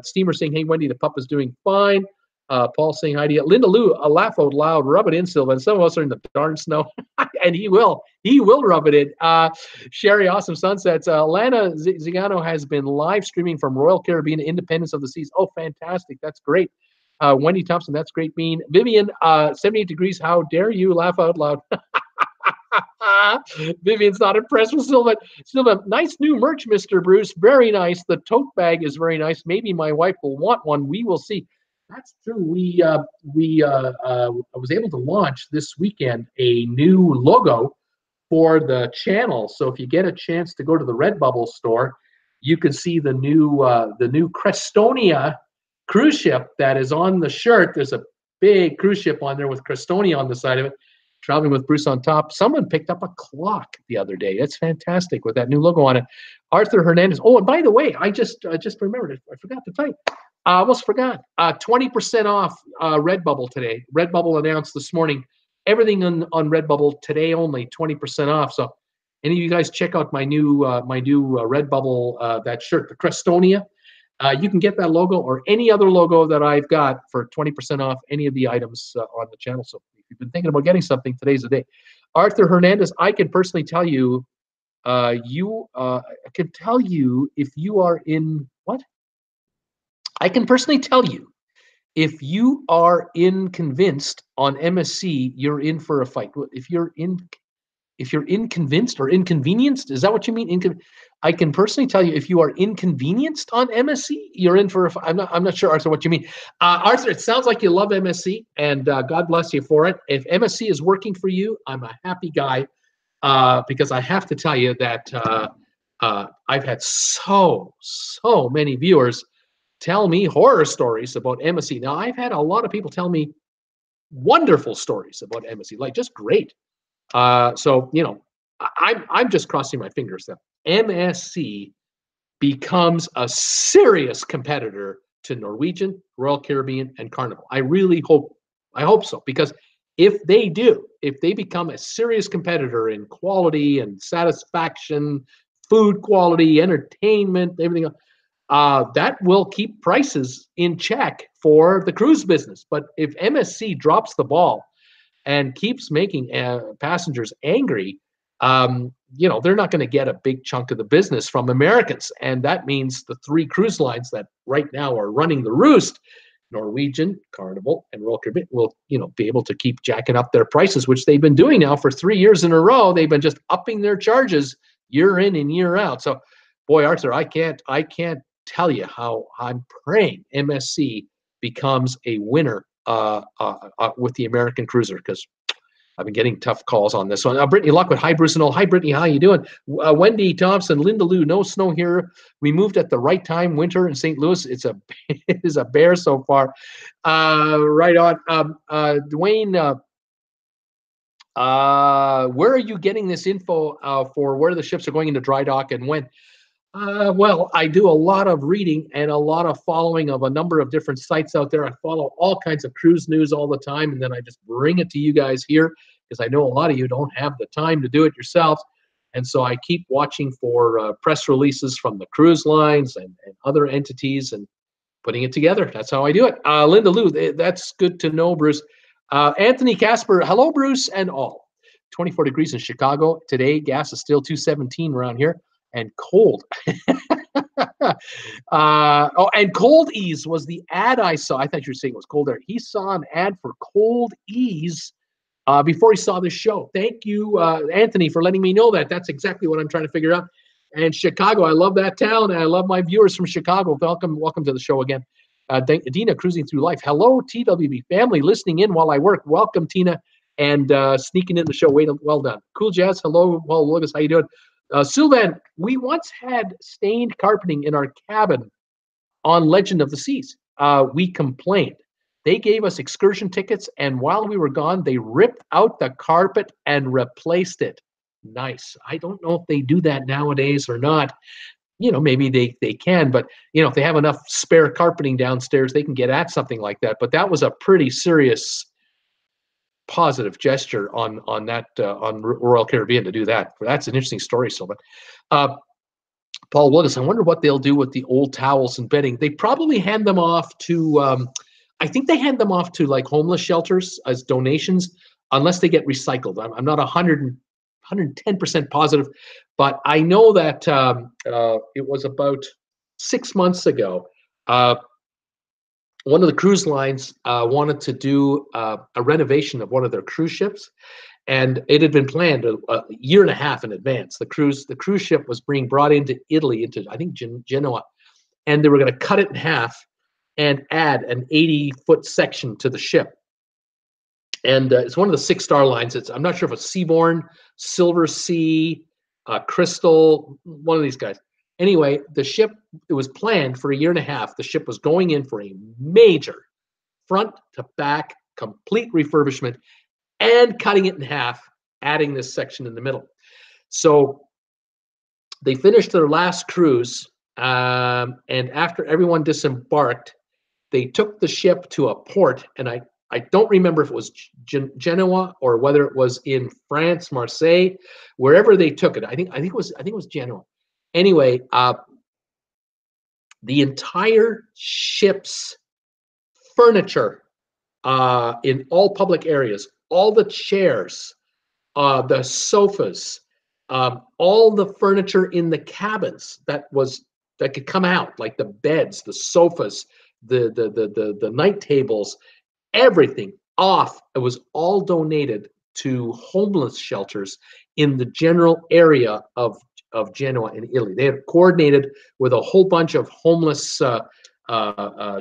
Steamer saying, hey, Wendy, the pup is doing fine. Paul saying hi to you. Linda Lou, a laugh out loud. Rub it in, Sylvan. Some of us are in the darn snow. And he will rub it in. Sherry, awesome sunsets. Lana Zigano has been live streaming from Royal Caribbean, Independence of the Seas. Oh, fantastic. That's great. Wendy Thompson, that's great. Bean. Vivian, 78 degrees. How dare you laugh out loud? Vivian's not impressed with Sylvan. Sylvan, nice new merch, Mr. Bruce. Very nice. The tote bag is very nice. Maybe my wife will want one. We will see. That's true. I was able to launch this weekend a new logo for the channel. So if you get a chance to go to the RedBubble store, you can see the new Crestonia cruise ship that is on the shirt. There's a big cruise ship on there with Crestonia on the side of it, traveling with Bruce on top. Someone picked up a clock the other day. It's fantastic with that new logo on it. Arthur Hernandez. Oh, and by the way, I just remembered it. I forgot to type. I almost forgot. 20% off RedBubble today. RedBubble announced this morning everything on RedBubble today only 20% off. So any of you guys check out my new RedBubble that shirt, the Crestonia. You can get that logo or any other logo that I've got for 20% off any of the items on the channel. So if you've been thinking about getting something, today's the day. Arthur Hernandez, I can personally tell you, I can tell you if you are in what? I can personally tell you, if you are inconvinced on MSC, you're in for a fight. If you're inconvinced or inconvenienced, is that what you mean? I can personally tell you, if you are inconvenienced on MSC, you're in for a fight. I'm not sure, Arthur, what you mean. Arthur, it sounds like you love MSC, and God bless you for it. If MSC is working for you, I'm a happy guy, because I have to tell you that I've had so many viewers tell me horror stories about MSC. Now, I've had a lot of people tell me wonderful stories about MSC, like just great. So, you know, I'm just crossing my fingers that MSC becomes a serious competitor to Norwegian, Royal Caribbean, and Carnival. I really hope so, because if they do, if they become a serious competitor in quality and satisfaction, food quality, entertainment, everything else, that will keep prices in check for the cruise business. But if MSC drops the ball and keeps making passengers angry, they're not going to get a big chunk of the business from Americans. And that means the three cruise lines that right now are running the roost, Norwegian, Carnival, and Royal Caribbean, will be able to keep jacking up their prices, which they've been doing now for 3 years in a row. They've been just upping their charges year in and year out. So, boy, Arthur, I can't tell you how I'm praying MSC becomes a winner with the American cruiser, because I've been getting tough calls on this one. Brittany Lockwood, hi, Bruce and all. Hi, Brittany, how you doing? Wendy Thompson, Linda Lou, no snow here. We moved at the right time, winter in St. Louis. It is a bear so far. Right on. Dwayne, where are you getting this info for where the ships are going into dry dock and when? Well, I do a lot of reading and a lot of following of a number of different sites out there. I follow all kinds of cruise news all the time, and then I just bring it to you guys here because I know a lot of you don't have the time to do it yourselves. And so I keep watching for press releases from the cruise lines and other entities and putting it together. That's how I do it. Linda Lou, that's good to know, Bruce. Anthony Casper, hello, Bruce and all. 24 degrees in Chicago today. Gas is still $2.17 around here. And cold. And Cold Ease was the ad I saw. I thought you were saying it was cold air. He saw an ad for Cold Ease before he saw this show. Thank you, Anthony, for letting me know that. That's exactly what I'm trying to figure out. And Chicago, I love that town, and I love my viewers from Chicago. Welcome to the show again. Dina, cruising through life. Hello, TWB family, listening in while I work. Welcome, Tina, and sneaking in the show. Well done. Cool Jazz. Hello, Paul Lucas. How you doing? Sylvan, we once had stained carpeting in our cabin on Legend of the Seas. We complained. They gave us excursion tickets, and while we were gone, they ripped out the carpet and replaced it. Nice. I don't know if they do that nowadays or not. Maybe they can, but if they have enough spare carpeting downstairs, they can get at something like that. But that was a pretty serious positive gesture on Royal Caribbean to do that. That's an interesting story, Sylvan. Paul Willis, I wonder what they'll do with the old towels and bedding. They probably hand them off to, I think they hand them off to like homeless shelters as donations, unless they get recycled. I'm not 110% positive, but I know that it was about 6 months ago. One of the cruise lines wanted to do a renovation of one of their cruise ships, and it had been planned a year and a half in advance. The cruise ship was being brought into Italy, into I think Genoa, and they were going to cut it in half and add an 80-foot section to the ship. And it's one of the 6-star lines. I'm not sure if it's Seabourn, Silver Sea, Crystal, one of these guys. Anyway, the ship, it was planned for a year and a half. The ship was going in for a major front to back complete refurbishment and cutting it in half, adding this section in the middle. So they finished their last cruise, and after everyone disembarked, they took the ship to a port, and I don't remember if it was Genoa or whether it was in France, Marseille, wherever they took it. I think it was Genoa. Anyway, the entire ship's furniture in all public areas, all the chairs, the sofas, all the furniture in the cabins that could come out, like the beds, the sofas, the night tables, everything off. It was all donated to homeless shelters in the general area of Genoa in Italy. They had coordinated with a whole bunch of homeless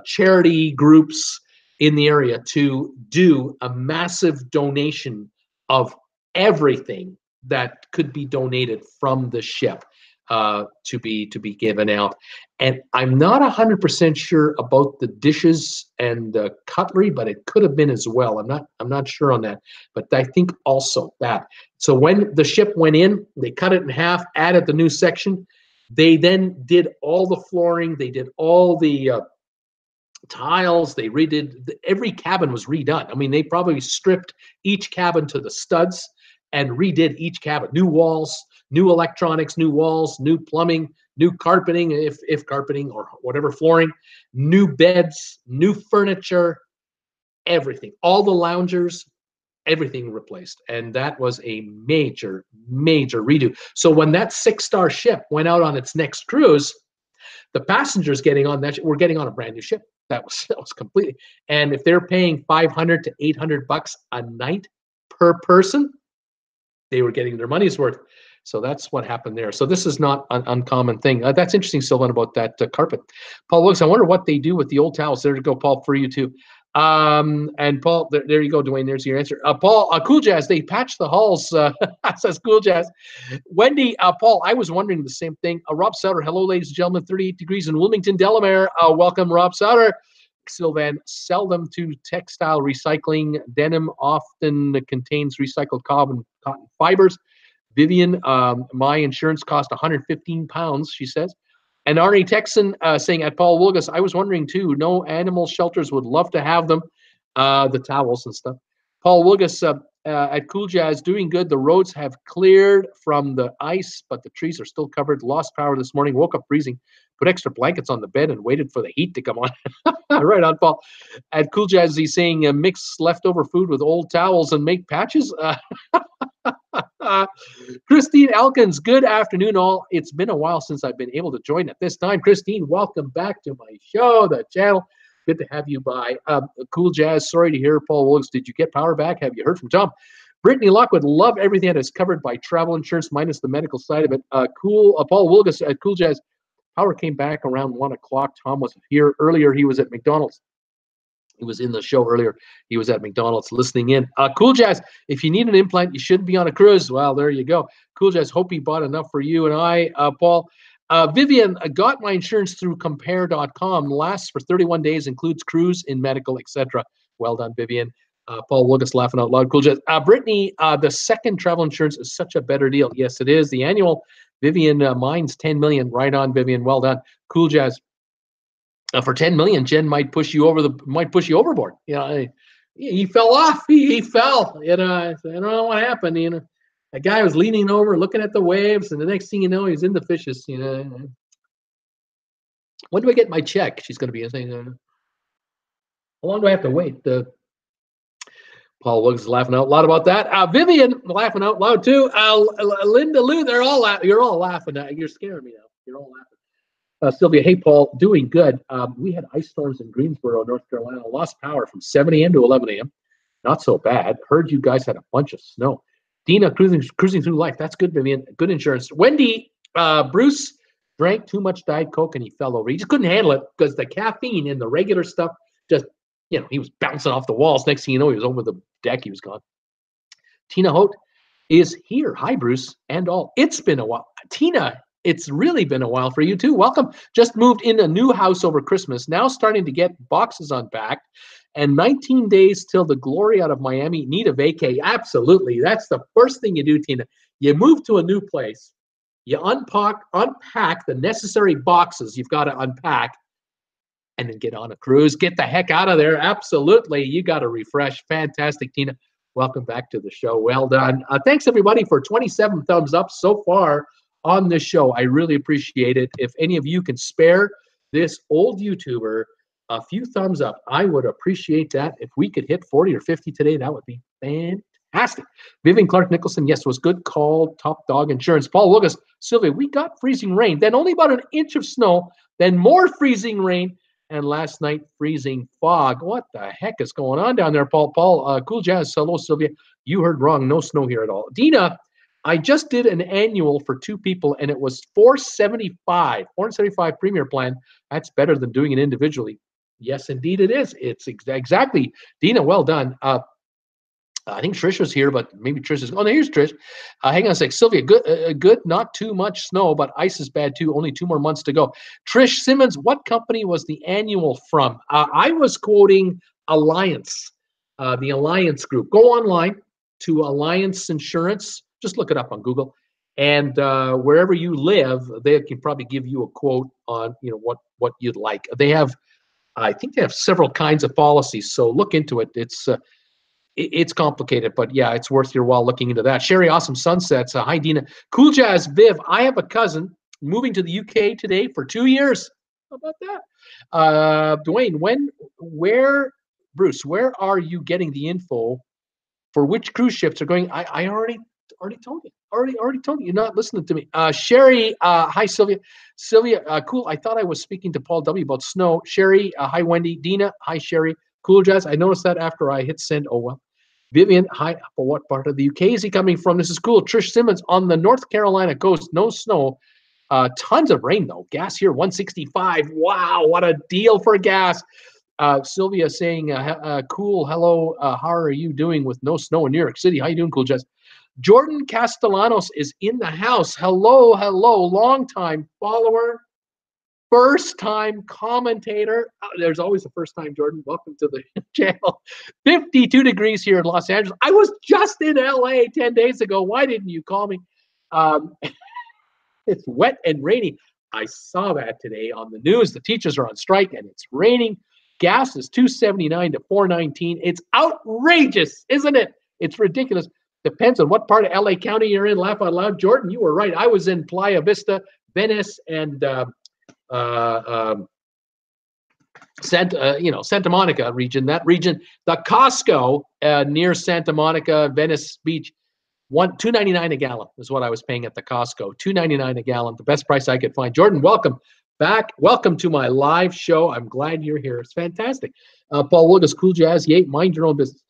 charity groups in the area to do a massive donation of everything that could be donated from the ship to be given out. And I'm not 100% sure about the dishes and the cutlery, but it could have been as well. I'm not sure on that, but I think also that. So when the ship went in, they cut it in half, added the new section. They then did all the flooring. They did all the tiles. They redid every cabin was redone. I mean, they probably stripped each cabin to the studs and redid each cabin. New walls, new electronics, new walls, new plumbing, new carpeting, if carpeting or whatever, flooring, new beds, new furniture, everything. All the loungers, everything replaced. And that was a major, major redo. So when that 6-star ship went out on its next cruise, the passengers getting on that were getting on a brand new ship. That was completely. And if they're paying $500 to $800 a night per person, they were getting their money's worth. So that's what happened there. So this is not an uncommon thing. That's interesting, Sylvan, about that carpet. Paul Wilkes, I wonder what they do with the old towels. There you go, Paul, for you too. And Paul, there you go, Dwayne. There's your answer. Paul, Cool Jazz, they patched the halls. Says Cool Jazz. Wendy, Paul, I was wondering the same thing. Rob Sutter, hello, ladies and gentlemen. 38 degrees in Wilmington, Delaware. Welcome, Rob Sutter. Sylvan, sell them to textile recycling. Denim often contains recycled cotton fibers. Vivian, my insurance cost 115 pounds, she says. And Arnie Texan saying at Paul Wilgus, I was wondering too, no animal shelters would love to have them, the towels and stuff. Paul Wilgus at Cool Jazz, doing good. The roads have cleared from the ice, but the trees are still covered. Lost power this morning, woke up freezing, put extra blankets on the bed and waited for the heat to come on. Right on, Paul. At Cool Jazz, he's saying mix leftover food with old towels and make patches. Christine Elkins, good afternoon, all. It's been a while since I've been able to join at this time. Christine, welcome back to my show, the channel. Good to have you by. Cool Jazz, sorry to hear, Paul Wilkes. Did you get power back? Have you heard from Tom? Brittany Lockwood, love everything that is covered by travel insurance minus the medical side of it. Paul Wilkes at Cool Jazz, power came back around 1 o'clock. Tom was here earlier. He was at McDonald's. He was in the show earlier. He was at McDonald's listening in. Cool Jazz, if you need an implant, you shouldn't be on a cruise. Well, there you go. Cool Jazz, hope he bought enough for you and I. Paul, Vivian, got my insurance through compare.com. Lasts for 31 days, includes cruise in medical, etc. Well done, Vivian. Paul Wilgus laughing out loud. Cool Jazz. Brittany, the second travel insurance is such a better deal. Yes, it is. The annual, Vivian, mine's 10 million. Right on, Vivian. Well done. Cool Jazz. For 10 million, Jen might push you overboard. You know, he fell off. He fell. You know, I don't know what happened. You know, a guy was leaning over, looking at the waves, and the next thing you know, he's in the fishes. You know, when do I get my check? She's going to be saying, how long do I have to wait? Paul Wilkes is laughing out loud about that. Vivian laughing out loud too. Linda Lou, they're all you're all laughing. You're scaring me now. You're all laughing. Sylvia, hey, Paul, doing good. We had ice storms in Greensboro, North Carolina. Lost power from 7 a.m. to 11 a.m. Not so bad. Heard you guys had a bunch of snow. Dina, cruising through life. That's good, Vivian. Good insurance. Wendy, Bruce drank too much Diet Coke and he fell over. He just couldn't handle it because the caffeine in the regular stuff just, you know, he was bouncing off the walls. Next thing you know, he was over the deck. He was gone. Tina Hote is here. Hi, Bruce and all. It's been a while. Tina, it's really been a while for you too. Welcome. Just moved in a new house over Christmas. Now starting to get boxes unpacked. And 19 days till the glory out of Miami. Need a vacay. Absolutely. That's the first thing you do, Tina. You move to a new place. You unpack the necessary boxes you've got to unpack. And then get on a cruise. Get the heck out of there. Absolutely. You got to refresh. Fantastic, Tina. Welcome back to the show. Well done. Thanks, everybody, for 27 thumbs up so far on this show. I really appreciate it. If any of you can spare this old YouTuber a few thumbs up, I would appreciate that. If we could hit 40 or 50 today, that would be fantastic. Vivian Clark Nicholson, yes, it was good call. Top Dog Insurance. Paul Lucas, Sylvia, we got freezing rain, then only about an inch of snow, then more freezing rain, and last night freezing fog. What the heck is going on down there, Paul? Cool Jazz, hello, Sylvia. You heard wrong. No snow here at all. Dina, I just did an annual for 2 people, and it was $475 premier plan. That's better than doing it individually. Yes, indeed it is. It's exactly. Dina, well done. I think Trish was here, but maybe Trish is. Oh, no, here's Trish. Hang on a sec. Sylvia, good. Not too much snow, but ice is bad too. Only 2 more months to go. Trish Simmons, what company was the annual from? I was quoting Alliance, the Alliance Group. Go online to Alliance Insurance. Just look it up on Google, and wherever you live, they can probably give you a quote on what you'd like. They have, I think they have several kinds of policies, so look into it. It's complicated, but yeah, it's worth your while looking into that. Sherry, Awesome Sunsets. Hi, Dina. Cool Jazz, Viv. I have a cousin moving to the UK today for 2 years. How about that? Dwayne, Bruce, where are you getting the info for which cruise ships are going? I already told you. Already told you. You're not listening to me. Sherry, hi Sylvia. Sylvia, cool. I thought I was speaking to Paul W about snow. Sherry, hi Wendy. Dina, hi Sherry. Cool Jazz. I noticed that after I hit send. Oh well. Vivian, hi. For what part of the UK is he coming from? This is cool. Trish Simmons on the North Carolina coast. No snow. Tons of rain though. Gas here 165. Wow, what a deal for gas. Sylvia saying, cool, hello, how are you doing with no snow in New York City? How you doing, Cool Jess? Jordan Castellanos is in the house. Hello, long-time follower, first-time commentator. There's always a first-time, Jordan. Welcome to the channel. 52 degrees here in Los Angeles. I was just in LA 10 days ago. Why didn't you call me? It's wet and rainy. I saw that today on the news. The teachers are on strike and it's raining. Gas is $2.79 to $4.19. It's outrageous, isn't it? It's ridiculous. Depends on what part of LA County you're in. Laugh out loud. Jordan, you were right. I was in Playa Vista, Venice, and Santa Monica region. That region, the Costco near Santa Monica, Venice Beach, $2.99 a gallon is what I was paying at the Costco. $2.99 a gallon, the best price I could find. Jordan, welcome back. Welcome to my live show. I'm glad you're here. It's fantastic. Paul Wilgus, Cool Jazz, yay, mind your own business.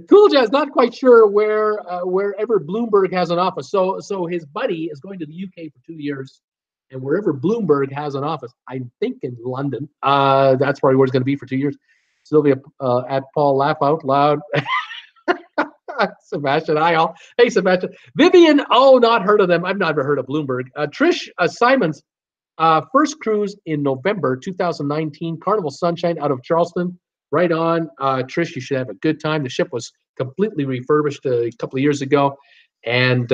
Cool Jazz, not quite sure wherever Bloomberg has an office. So his buddy is going to the UK for 2 years, and wherever Bloomberg has an office, I think in London. That's probably where it's going to be for 2 years. Sylvia at Paul, laugh out loud. Sebastian, hi all. Hey, Sebastian. Vivian, oh, not heard of them. I've never heard of Bloomberg. Trish Simons, first cruise in November 2019, Carnival Sunshine out of Charleston. Right on. Trish, you should have a good time. The ship was completely refurbished a couple of years ago. And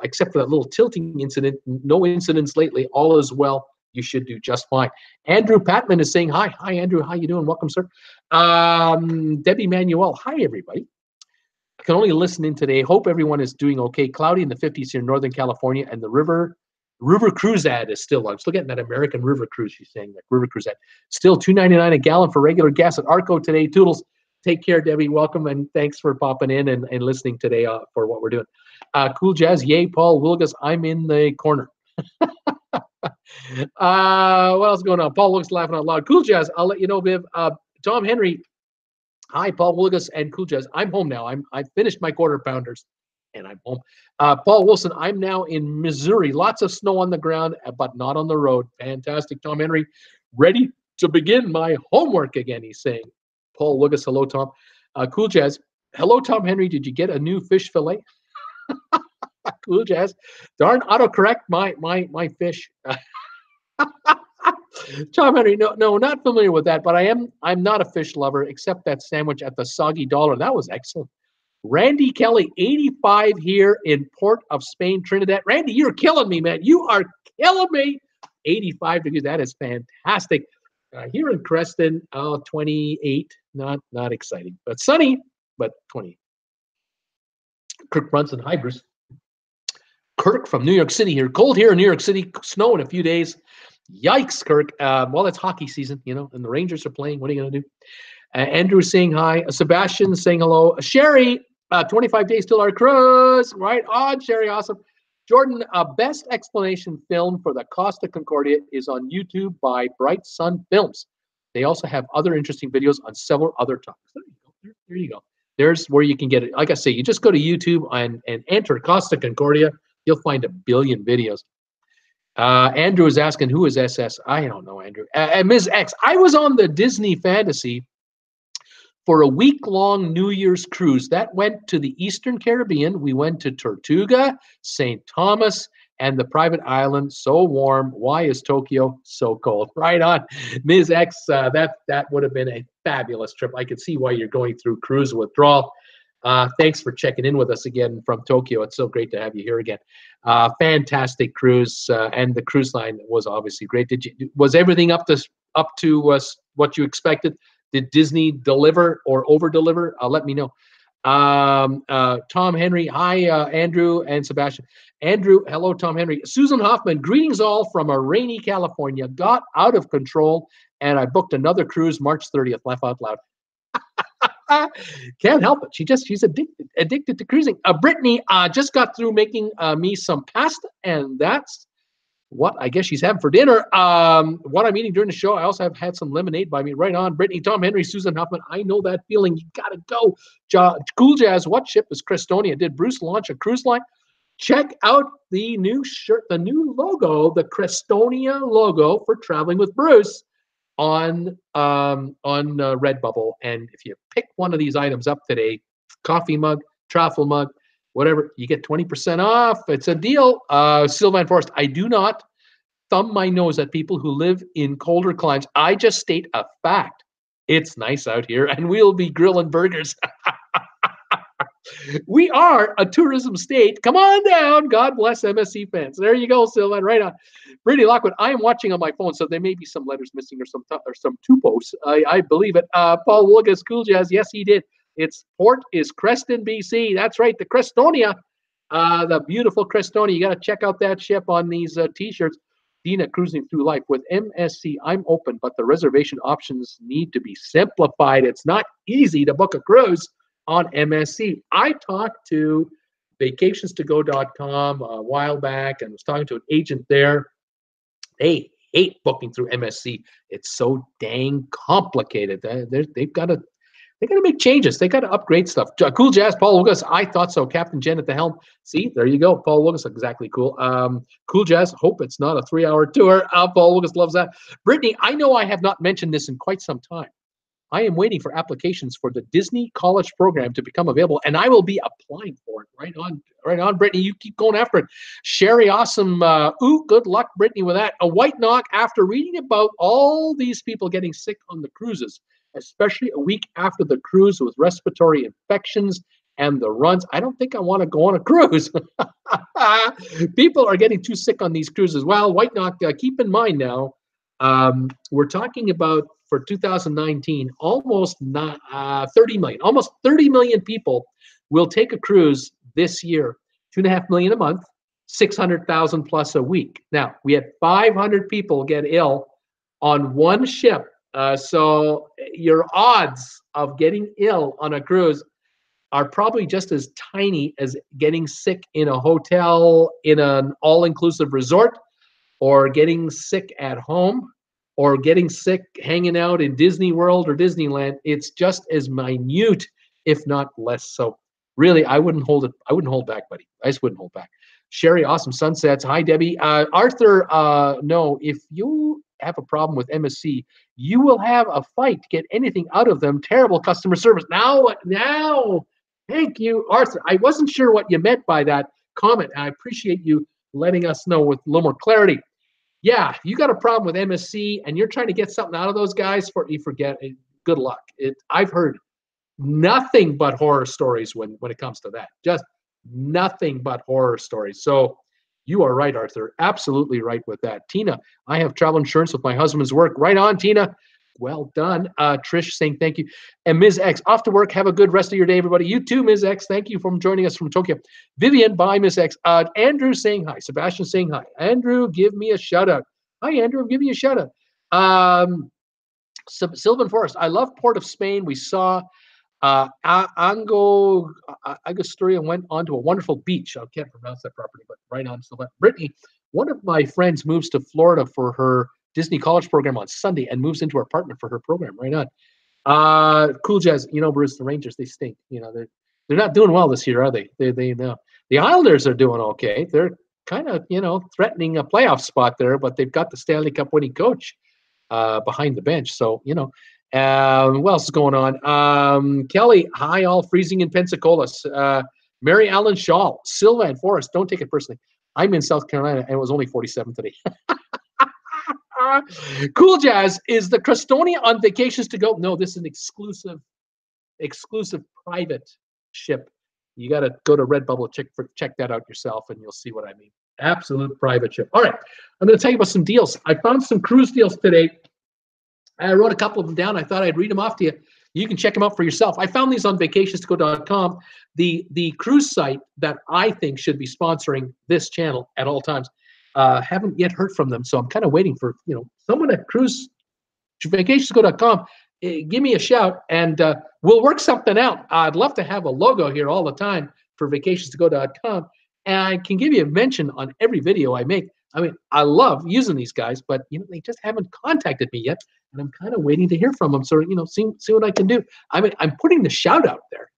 except for that little tilting incident, no incidents lately. All is well. You should do just fine. Andrew Patman is saying hi. Hi, Andrew. How you doing? Welcome, sir. Debbie Manuel. Hi, everybody. I can only listen in today. Hope everyone is doing okay. Cloudy in the 50s here in Northern California, and the River Cruise ad is still. I'm still getting that American River Cruise. She's saying that River Cruise ad. Still $2.99 a gallon for regular gas at Arco today. Toodles. Take care, Debbie. Welcome, and thanks for popping in and listening today for what we're doing. Cool Jazz. Yay, Paul Wilgus. I'm in the corner. What else is going on? Paul looks laughing out loud. Cool Jazz. I'll let you know, Viv. Tom Henry. Hi, Paul Wilgus and Cool Jazz. I'm home now. I finished my quarter pounders, and I'm home. Paul Wilson. I'm now in Missouri. Lots of snow on the ground, but not on the road. Fantastic. Tom Henry, ready to begin my homework again. He's saying. Paul Wilgus. Hello, Tom. Cool Jazz. Hello, Tom Henry. Did you get a new fish fillet? Cool Jazz. Darn autocorrect my fish. Tom Henry, no, not familiar with that, but I'm not a fish lover, except that sandwich at the Soggy Dollar. That was excellent. Randy Kelly, 85 here in Port of Spain, Trinidad. Randy, you're killing me, man. You are killing me. 85 degrees. That is fantastic. Here in Creston, 28. Not exciting, but sunny, but 20. Kirk Brunson, hi, Bruce. Kirk from New York City here. Cold here in New York City. Snow in a few days. Yikes, Kirk. Well, it's hockey season, and the Rangers are playing. What are you going to do? Andrew saying hi. Sebastian saying hello. Sherry, 25 days till our cruise. Right on, Sherry. Awesome. Jordan, best explanation film for the Costa Concordia is on YouTube by Bright Sun Films. They also have other interesting videos on several other topics. There you go. There's where you can get it. Like I say, you just go to YouTube and enter Costa Concordia. You'll find a billion videos. Andrew is asking, who is SS? I don't know, Andrew. Ms. X, I was on the Disney Fantasy for a week-long New Year's cruise. That went to the Eastern Caribbean. We went to Tortuga, St. Thomas, and the private island. So warm. Why is Tokyo so cold? Right on. Ms. X, that would have been a fabulous trip. I could see why you're going through cruise withdrawal. Thanks for checking in with us again from Tokyo. It's so great to have you here again. Fantastic cruise, and the cruise line was obviously great. Was everything up to what you expected? Did Disney deliver or over deliver? Let me know. Tom Henry, hi, Andrew and Sebastian. Andrew, hello, Tom Henry. Susan Hoffman, greetings all from a rainy California. Got out of control, and I booked another cruise March 30th. Laugh out loud. Can't help it. She's addicted to cruising. Brittany just got through making me some pasta, and that's what I guess she's having for dinner. What I'm eating during the show, I also have had some lemonade by me. Right on. Brittany, Tom Henry, Susan Huffman. I know that feeling. You got to go. Cool Jazz, what ship is Crestonia? Did Bruce launch a cruise line? Check out the new shirt, the new logo, the Crestonia logo for Traveling with Bruce on Redbubble. And if you pick one of these items up today, coffee mug, travel mug, whatever, you get 20% off. It's a deal. Sylvan Forest, I do not thumb my nose at people who live in colder climes. I just state a fact. It's nice out here, and we'll be grilling burgers. We are a tourism state. Come on down. God bless MSC fans. There you go, Sylvan. Right on. Brady Lockwood, I am watching on my phone, so there may be some letters missing or some typos. I believe it. Paul Wilgus, Cool Jazz. Yes, he did. Its port is Creston, BC. That's right, the Crestonia, the beautiful Crestonia. You got to check out that ship on these T-shirts. Dina, cruising through life with MSC. I'm open, but the reservation options need to be simplified. It's not easy to book a cruise on MSC. I talked to vacationstogo.com a while back and was talking to an agent there. They hate booking through MSC. It's so dang complicated. They've got to make changes. They got to upgrade stuff. Cool Jazz, Paul Lucas. I thought so. Captain Jen at the helm. See, there you go. Paul Lucas, exactly cool. Cool Jazz, hope it's not a 3-hour tour. Paul Lucas loves that. Brittany, I know I have not mentioned this in quite some time. I am waiting for applications for the Disney College program to become available, and I will be applying for it. Right on, Brittany. You keep going after it. Sherry, awesome. Good luck, Brittany, with that. A white knock after reading about all these people getting sick on the cruises, especially a week after the cruise with respiratory infections and the runs. I don't think I want to go on a cruise. People are getting too sick on these cruises. Well, white knock, keep in mind now, we're talking about for 2019, almost 30 million. Almost 30 million people will take a cruise this year. 2.5 million a month, 600,000 plus a week. Now, we had 500 people get ill on one ship. So your odds of getting ill on a cruise are probably just as tiny as getting sick in a hotel, in an all-inclusive resort, or getting sick at home, or getting sick hanging out in Disney World or Disneyland. It's just as minute, if not less. So really, I wouldn't hold back, buddy. I just wouldn't hold back. Sherry, awesome sunsets. Hi, Debbie. Arthur, no, if you have a problem with MSC, you will have a fight to get anything out of them. Terrible customer service. Now, thank you, Arthur. I wasn't sure what you meant by that comment. I appreciate you letting us know with a little more clarity. Yeah, you got a problem with MSC and you're trying to get something out of those guys, you forget it. Good luck. I've heard nothing but horror stories when it comes to that. Just nothing but horror stories. So you are right, Arthur. Absolutely right with that. Tina, I have travel insurance with my husband's work. Right on, Tina. Well done. Trish saying thank you. And Ms. X, off to work. Have a good rest of your day, everybody. You too, Ms. X. Thank you for joining us from Tokyo. Vivian, bye, Ms. X. Andrew saying hi. Sebastian saying hi. Andrew, give me a shout out. Hi, Andrew. Give me a shout out. Sylvan Forest. I love Port of Spain. We saw Angostura went onto a wonderful beach. I can't pronounce that properly, but right on. Brittany, one of my friends moves to Florida for her Disney College program on Sunday and moves into her apartment for her program. Right on. Cool Jazz, Bruce, the Rangers, they stink. They're not doing well this year, are they? They know. The Islanders are doing okay. They're kind of, threatening a playoff spot there, but they've got the Stanley Cup winning coach behind the bench. So, what else is going on? Kelly, hi, all freezing in Pensacola. Mary Allen Shaw, Sylvan Forest, don't take it personally. I'm in South Carolina and it was only 47 today. Cool Jazz, is the Crestonia on vacations to go? No, this is an exclusive private ship. You got to go to Redbubble, check that out yourself, and you'll see what I mean. Absolute private ship. All right, I'm going to tell you about some deals. I found some cruise deals today. I wrote a couple of them down. I thought I'd read them off to you. You can check them out for yourself. I found these on vacationstogo.com. The cruise site that I think should be sponsoring this channel at all times. Haven't yet heard from them, so I'm kind of waiting for someone at vacationstogo.com. Give me a shout, and we'll work something out. I'd love to have a logo here all the time for vacationstogo.com, and I can give you a mention on every video I make. I mean, I love using these guys, but they just haven't contacted me yet, and I'm kind of waiting to hear from them. So see what I can do. I mean, I'm putting the shout out there.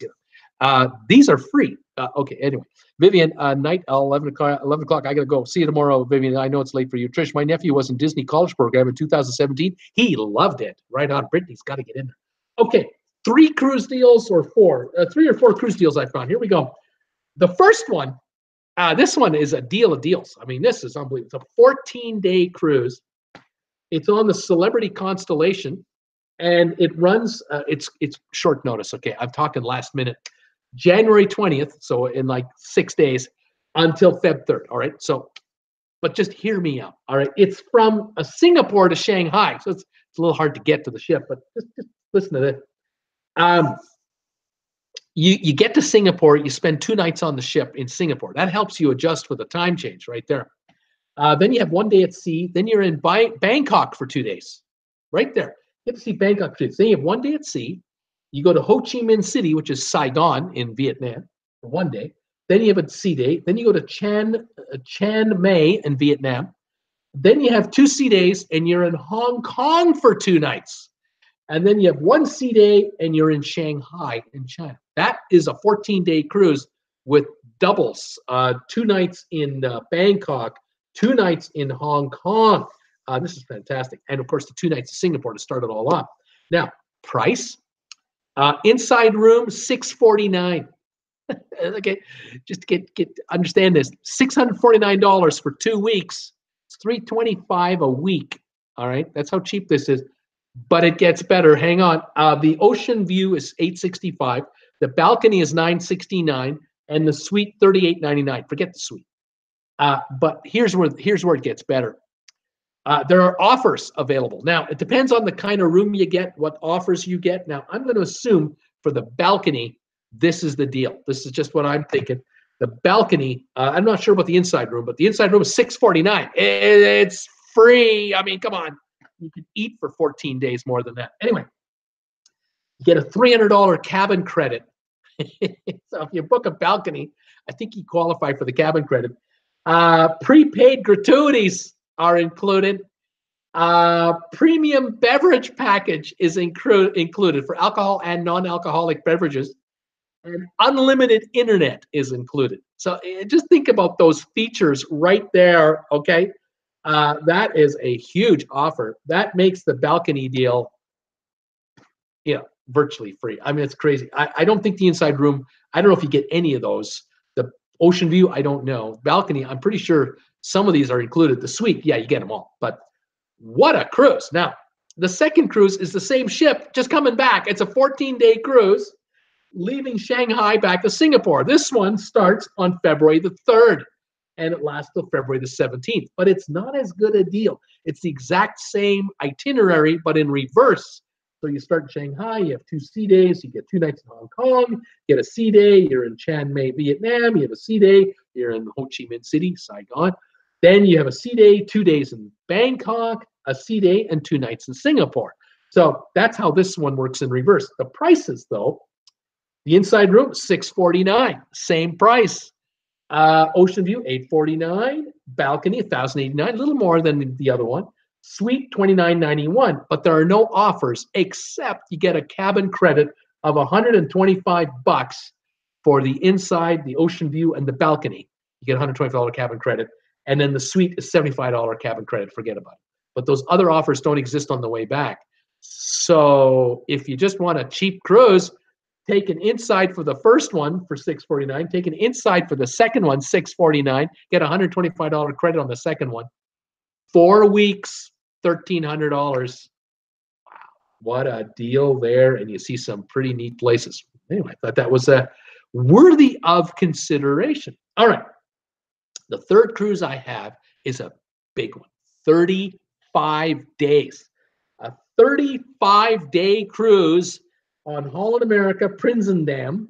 These are free. Okay. Anyway, Vivian, night 11 o'clock. I gotta go. See you tomorrow, Vivian. I know it's late for you. Trish, my nephew was in Disney College Program in 2017. He loved it. Right on. Brittany's got to get in there. Okay, 3 cruise deals or 4, 3 or 4 cruise deals I found. Here we go. The first one. This one is a deal of deals. I mean, this is unbelievable. It's a 14-day cruise. It's on the Celebrity Constellation, and it runs. It's short notice. Okay, I'm talking last minute. January 20th, so in like 6 days, until Feb 3rd. All right. So, but just hear me out. All right. It's from Singapore to Shanghai, so it's a little hard to get to the ship. But just listen to this. You get to Singapore, you spend 2 nights on the ship in Singapore. That helps you adjust for the time change right there. Then you have 1 day at sea. Then you're in Bangkok for 2 days, right there. You get to see Bangkok for 2 days. Then you have 1 day at sea. You go to Ho Chi Minh City, which is Saigon in Vietnam, for 1 day. Then you have a sea day. Then you go to Chiang Mai in Vietnam. Then you have 2 sea days, and you're in Hong Kong for 2 nights. And then you have 1 sea day, and you're in Shanghai in China. That is a 14-day cruise with doubles. 2 nights in Bangkok, 2 nights in Hong Kong. This is fantastic. And, of course, the 2 nights in Singapore to start it all off. Now, price. Inside room, $649. Okay, just to understand this, $649 for 2 weeks. It's $325 a week. All right, that's how cheap this is. But it gets better. Hang on. The ocean view is $865. The balcony is $969, and the suite $38.99. Forget the suite. But here's where it gets better. There are offers available. Now, it depends on the kind of room you get, what offers you get. Now, I'm going to assume for the balcony, this is the deal. This is just what I'm thinking. The balcony, I'm not sure about the inside room, but the inside room is $649. It's free. I mean, come on. You could eat for 14 days more than that. Anyway, you get a $300 cabin credit. So if you book a balcony, I think you qualify for the cabin credit. Prepaid gratuities are included. Premium beverage package is included for alcohol and non-alcoholic beverages, and unlimited internet is included. So just think about those features right there, okay? That is a huge offer. That makes the balcony deal, virtually free. I mean, it's crazy. I don't think the inside room, I don't know if you get any of those. The ocean view, I don't know. Balcony, I'm pretty sure some of these are included. The suite, yeah, you get them all. But what a cruise. Now, the second cruise is the same ship, just coming back. It's a 14-day cruise, leaving Shanghai back to Singapore. This one starts on February the 3rd, and it lasts till February the 17th. But it's not as good a deal. It's the exact same itinerary, but in reverse. So you start in Shanghai, you have 2 sea days, you get 2 nights in Hong Kong, you get a sea day, you're in Chiang Mai, Vietnam, you have a sea day, you're in Ho Chi Minh City, Saigon. Then you have a sea day, 2 days in Bangkok, a sea day, and 2 nights in Singapore. So that's how this one works in reverse. The prices, though, the inside room, $649, same price. Ocean view, $849. Balcony, $1,089, a little more than the other one. Suite, $29.91, but there are no offers except you get a cabin credit of $125 for the inside, the ocean view, and the balcony. You get a $125 cabin credit, and then the suite is $75 cabin credit. Forget about it. But those other offers don't exist on the way back. So if you just want a cheap cruise, take an inside for the first one for $649. Take an inside for the second one, $649. Get a $125 credit on the second one. 4 weeks, $1,300. Wow, what a deal there. And you see some pretty neat places. Anyway, I thought that was worthy of consideration. All right. The third cruise I have is a big one, 35 days. A 35-day cruise on Holland America, Prinsendam,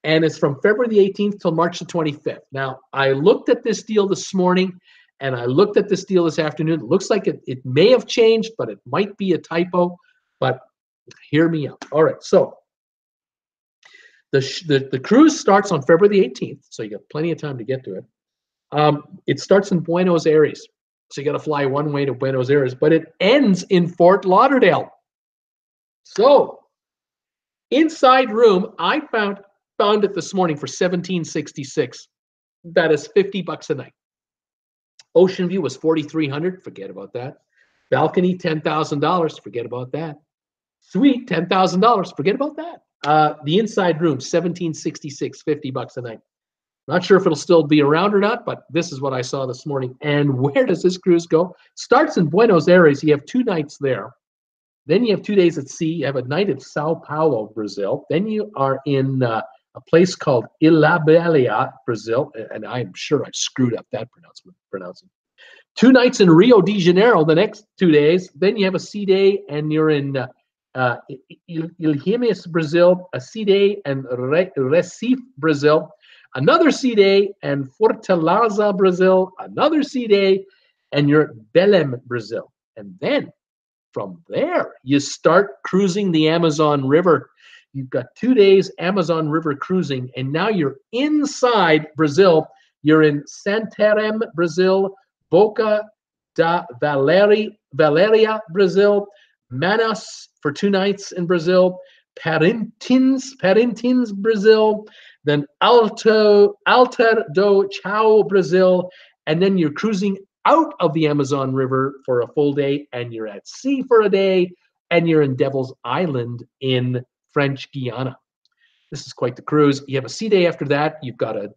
and it's from February the 18th till March the 25th. Now, I looked at this deal this morning, and I looked at this deal this afternoon. It looks like it may have changed, but it might be a typo, but hear me out. All right, so the cruise starts on February the 18th, so you got plenty of time to get to it. It starts in Buenos Aires, so you got to fly one way to Buenos Aires, but it ends in Fort Lauderdale. So, inside room, I found it this morning for $17.66. That is $50 a night. Ocean view was $4,300. Forget about that. Balcony $10,000. Forget about that. Suite $10,000. Forget about that. The inside room $17.66. $50 a night. Not sure if it'll still be around or not, but this is what I saw this morning. And where does this cruise go? Starts in Buenos Aires. You have 2 nights there. Then you have 2 days at sea. You have a night at Sao Paulo, Brazil. Then you are in a place called Ilhabela, Brazil. And I'm sure I screwed up that pronouncing. 2 nights in Rio de Janeiro the next 2 days. Then you have a sea day, and you're in Ilhéus, Brazil, a sea day, and Recife, Brazil. Another sea day, and Fortaleza, Brazil. Another sea day, and you're at Belém, Brazil. And then from there, you start cruising the Amazon River. You've got 2 days Amazon River cruising, and now you're inside Brazil. You're in Santarém, Brazil, Boca da Valeria, Brazil, Manaus for 2 nights in Brazil, Parintins, Brazil, then Alter do Chao, Brazil, and then you're cruising out of the Amazon River for a full day, and you're at sea for a day, and you're in Devil's Island in French Guiana. This is quite the cruise. You have a sea day after that. You've got a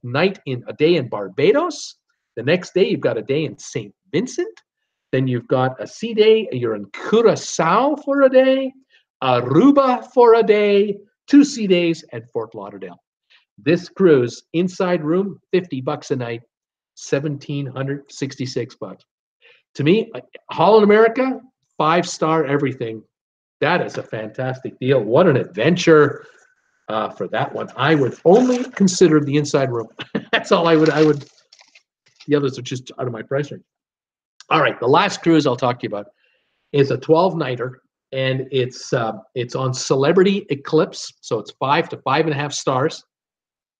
day in Barbados. The next day, you've got a day in St. Vincent. Then you've got a sea day. You're in Curacao for a day, Aruba for a day, 2 sea days at Fort Lauderdale. This cruise, inside room, $50 a night, $1,766. To me, Holland America, 5-star everything. That is a fantastic deal. What an adventure for that one. I would only consider the inside room. That's all I would. The others are just out of my price range. All right, the last cruise I'll talk to you about is a 12-nighter, and it's on Celebrity Eclipse, so it's 5 to 5.5 stars.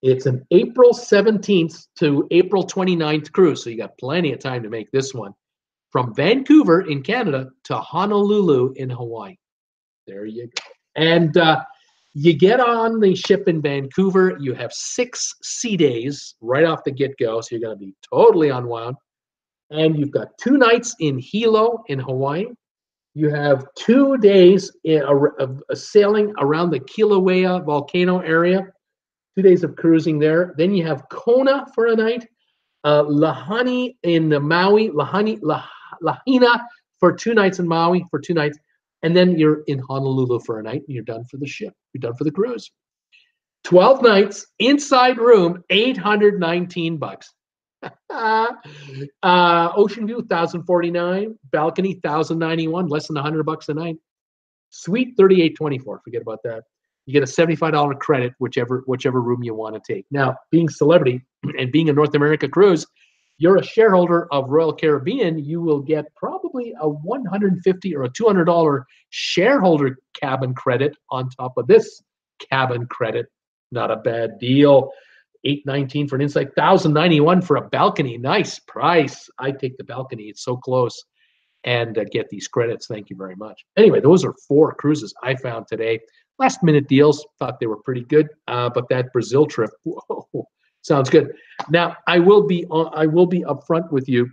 It's an April 17th to April 29th cruise, so you got plenty of time to make this one. From Vancouver in Canada to Honolulu in Hawaii. There you go. And you get on the ship in Vancouver. You have 6 sea days right off the get-go, so you're going to be totally unwound. And you've got 2 nights in Hilo in Hawaii. You have 2 days of sailing around the Kilauea volcano area. 2 days of cruising there. Then you have Kona for a night, Lahaina in Maui, Lahaina for 2 nights in Maui for 2 nights, and then you're in Honolulu for a night, and you're done for the ship. You're done for the cruise. 12 nights, inside room, $819. Ocean view, $1,049. Balcony, $1,091. Less than $100 a night. Suite, $3,824. Forget about that. You get a $75 credit, whichever room you want to take. Now, being Celebrity and being a North America cruise, you're a shareholder of Royal Caribbean, you will get probably a $150 or a $200 shareholder cabin credit on top of this cabin credit. Not a bad deal. $819 for an inside, $1,091 for a balcony. Nice price. I take the balcony. It's so close. And get these credits. Thank you very much. Anyway, those are 4 cruises I found today. Last minute deals. Thought they were pretty good. But that Brazil trip, whoa, sounds good. Now, I will be upfront with you.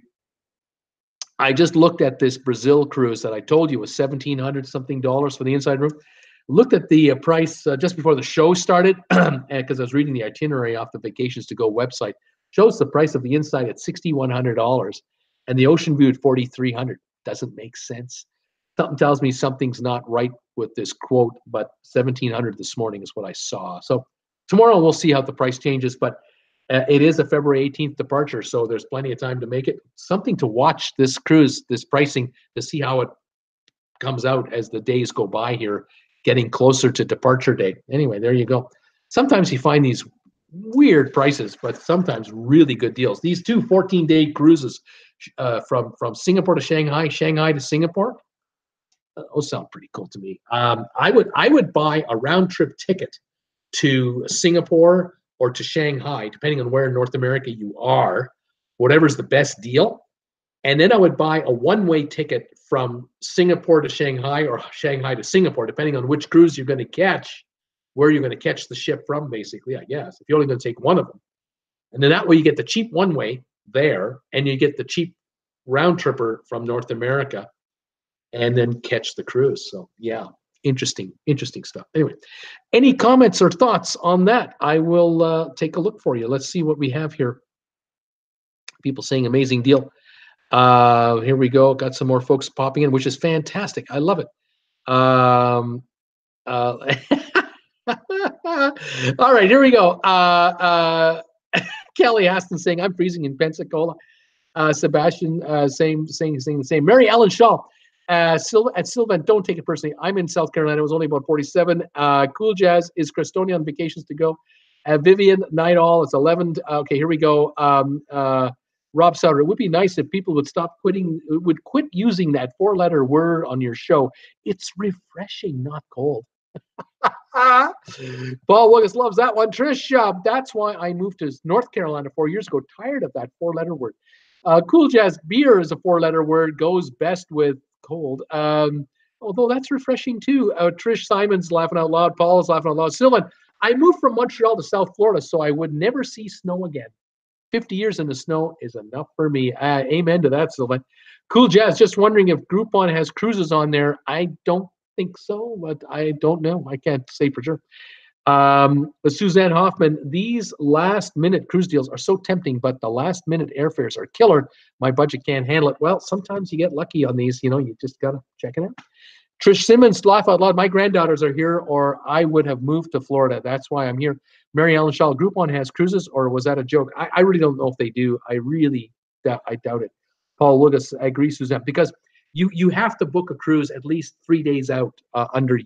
I just looked at this Brazil cruise that I told you was $1,700 something for the inside room. Looked at the price just before the show started, because I was reading the itinerary off the Vacations to Go website. Shows the price of the inside at $6,100 and the ocean view at $4,300. Doesn't make sense. Something tells me something's not right with this quote, but $1,700 this morning is what I saw. So tomorrow we'll see how the price changes, but it is a February 18th departure, so there's plenty of time to make it. Something to watch this cruise, this pricing, to see how it comes out as the days go by here getting closer to departure date. Anyway, there you go. Sometimes you find these weird prices, but sometimes really good deals. These two 14-day cruises from Singapore to Shanghai, Shanghai to Singapore, those sound pretty cool to me. I would buy a round trip ticket to Singapore or to Shanghai, depending on where in North America you are, whatever's the best deal. And then I would buy a one-way ticket from Singapore to Shanghai or Shanghai to Singapore, depending on which cruise you're going to catch, where you're going to catch the ship from, basically, I guess, if you're only going to take one of them. And then that way you get the cheap one-way there, and you get the cheap round-tripper from North America, and then catch the cruise. So, yeah, interesting stuff. Anyway, any comments or thoughts on that? I will take a look for you. Let's see what we have here. People saying amazing deal. Here we go. Got some more folks popping in, which is fantastic. I love it. All right, here we go. Kelly Aston saying, I'm freezing in Pensacola. Sebastian saying the same. Mary Ellen Shaw at Sylvan, don't take it personally. I'm in South Carolina. It was only about 47. Cool Jazz is Crestonia on vacations to go. Vivian Night All, it's 11. Okay, here we go. Rob Sauter, it would be nice if people would quit using that 4-letter word on your show. It's refreshing, not cold. Paul Willis loves that one. Trish, that's why I moved to North Carolina 4 years ago, tired of that 4-letter word. Cool Jazz, beer is a 4-letter word, goes best with cold. Although that's refreshing too. Trish Simon's laughing out loud. Paul is laughing out loud. Sylvan, I moved from Montreal to South Florida, so I would never see snow again. 50 years in the snow is enough for me. Amen to that, Sylvan. Cool Jazz, just wondering if Groupon has cruises on there. I don't think so, but I don't know. I can't say for sure. Suzanne Hoffman, these last-minute cruise deals are so tempting, but the last-minute airfares are killer. My budget can't handle it. Well, sometimes you get lucky on these. You just got to check it out. Trish Simmons, laugh out loud. My granddaughters are here, or I would have moved to Florida. That's why I'm here. Mary Ellen Shaw, Groupon has cruises, or was that a joke? I really don't know if they do. I doubt it. Paul Lucas, I agree, Suzanne, because you have to book a cruise at least 3 days out under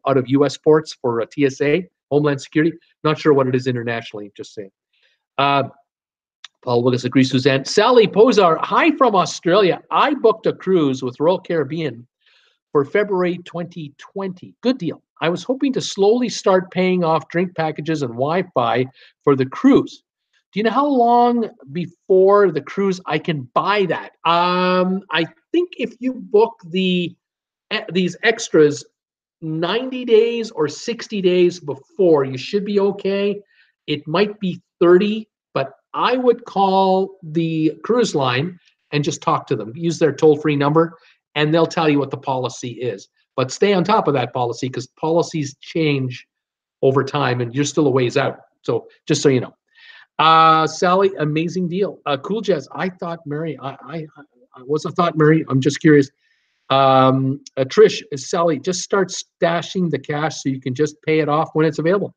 out of U.S. ports for TSA, Homeland Security. Not sure what it is internationally, just saying. Paul Lucas agrees, Suzanne. Sally Posar, hi from Australia. I booked a cruise with Royal Caribbean for February 2020. Good deal. I was hoping to slowly start paying off drink packages and Wi-Fi for the cruise. Do you know how long before the cruise I can buy that? I think if you book these extras 90 days or 60 days before, you should be okay. It might be 30, but I would call the cruise line and just talk to them. Use their toll-free number, and they'll tell you what the policy is. But stay on top of that policy, because policies change over time, and you're still a ways out. So just so you know. Sally, amazing deal. Cool Jazz, I thought Mary, I wasn't thought Mary, I'm just curious. Trish, Sally, just start stashing the cash so you can just pay it off when it's available.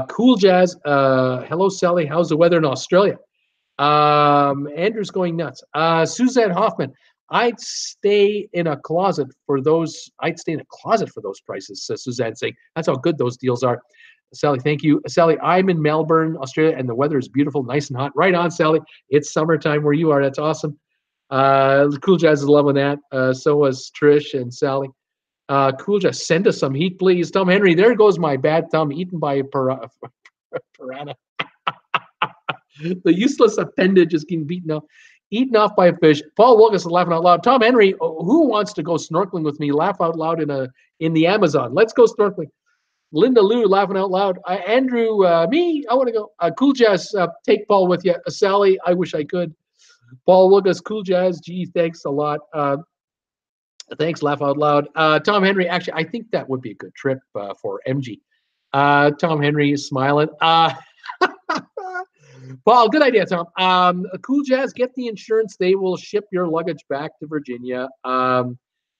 Cool Jazz, hello Sally, how's the weather in Australia? Andrew's going nuts. Suzanne Hoffman, I'd stay in a closet for those prices, says Suzanne, saying that's how good those deals are. Sally, thank you. Sally, I'm in Melbourne, Australia, and the weather is beautiful, nice and hot. Right on, Sally. It's summertime where you are. That's awesome. Cool Jazz is loving that. So was Trish and Sally. Cool Jazz, send us some heat, please. Tom Henry, there goes my bad thumb, eaten by a piranha. The useless appendage is getting eaten off by a fish. Paul Wilkes is laughing out loud. Tom Henry, who wants to go snorkeling with me? Laugh out loud in the Amazon. Let's go snorkeling. Linda Lou laughing out loud. Andrew, me, I want to go. Cool Jazz, take Paul with you. Sally, I wish I could. Paul Wilkes, Cool Jazz, gee, thanks a lot. Thanks, laugh out loud. Tom Henry, actually, I think that would be a good trip for MG. Tom Henry is smiling. Paul, good idea, Tom. Cool Jazz, get the insurance. They will ship your luggage back to Virginia.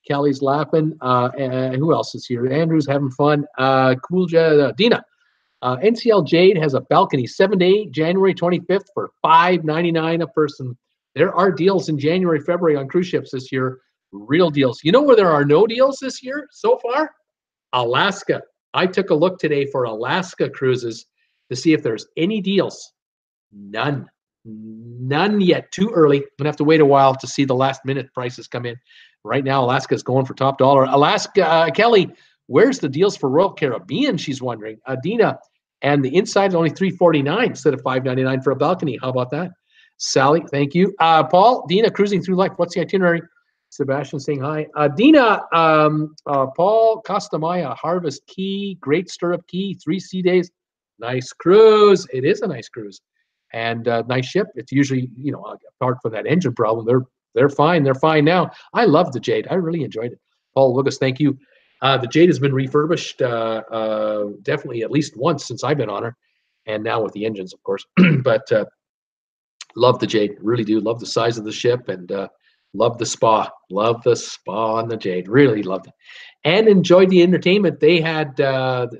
Kelly's laughing. Who else is here? Andrew's having fun. Cool Jazz, Dina. NCL Jade has a balcony 7 day, January 25th for $5.99 a person. There are deals in January, February on cruise ships this year. Real deals. You know where there are no deals this year so far? Alaska. I took a look today for Alaska cruises to see if there's any deals. None. None yet. Too early. I'm going to have to wait a while to see the last minute prices come in. Right now, Alaska's going for top dollar. Alaska, Kelly, where's the deals for Royal Caribbean? She's wondering. Adina, and the inside is only $349 instead of $599 for a balcony. How about that? Sally, thank you. Paul, Dina, cruising through life. What's the itinerary? Sebastian saying hi. Dina, Paul, Costa Maya, Harvest Key, Great Stirrup Key, 3 sea days. Nice cruise. It is a nice cruise. And nice ship. It's usually, you know, apart from that engine problem, they're fine. They're fine now. I love the Jade. I really enjoyed it. Paul Lucas, thank you. The Jade has been refurbished definitely at least once since I've been on her, and now with the engines, of course. But love the Jade. Really do. Love the size of the ship, and love the spa. Love the spa on the Jade. Really loved it. And enjoyed the entertainment. They had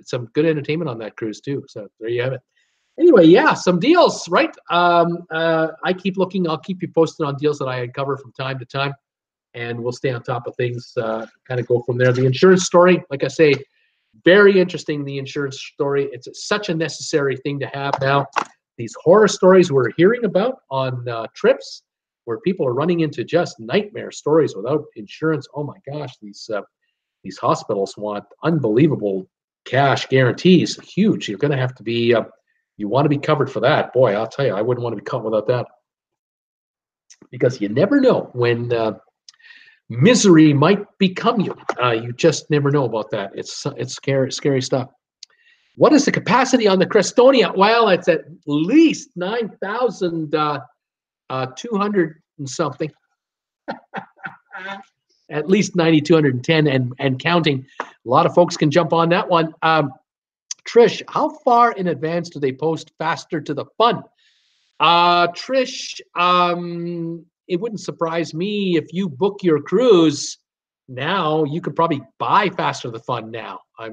some good entertainment on that cruise too. So there you have it. Anyway, yeah, some deals, right? I keep looking. I'll keep you posted on deals that I uncover from time to time, and we'll stay on top of things, kind of go from there. The insurance story, like I say, very interesting, the insurance story. It's such a necessary thing to have now. These horror stories we're hearing about on trips where people are running into just nightmare stories without insurance. Oh my gosh, these hospitals want unbelievable cash guarantees. Huge. You're going to have to be, you want to be covered for that. Boy, I'll tell you, I wouldn't want to be caught without that. Because you never know when misery might become you. You just never know about that. It's scary stuff. What is the capacity on the Crestonia? Well, it's at least 9,200 and something. At least 9,210 and counting. A lot of folks can jump on that one. Trish, how far in advance do they post faster to the fun? Trish, it wouldn't surprise me if you book your cruise now. You could probably buy faster the fun now. I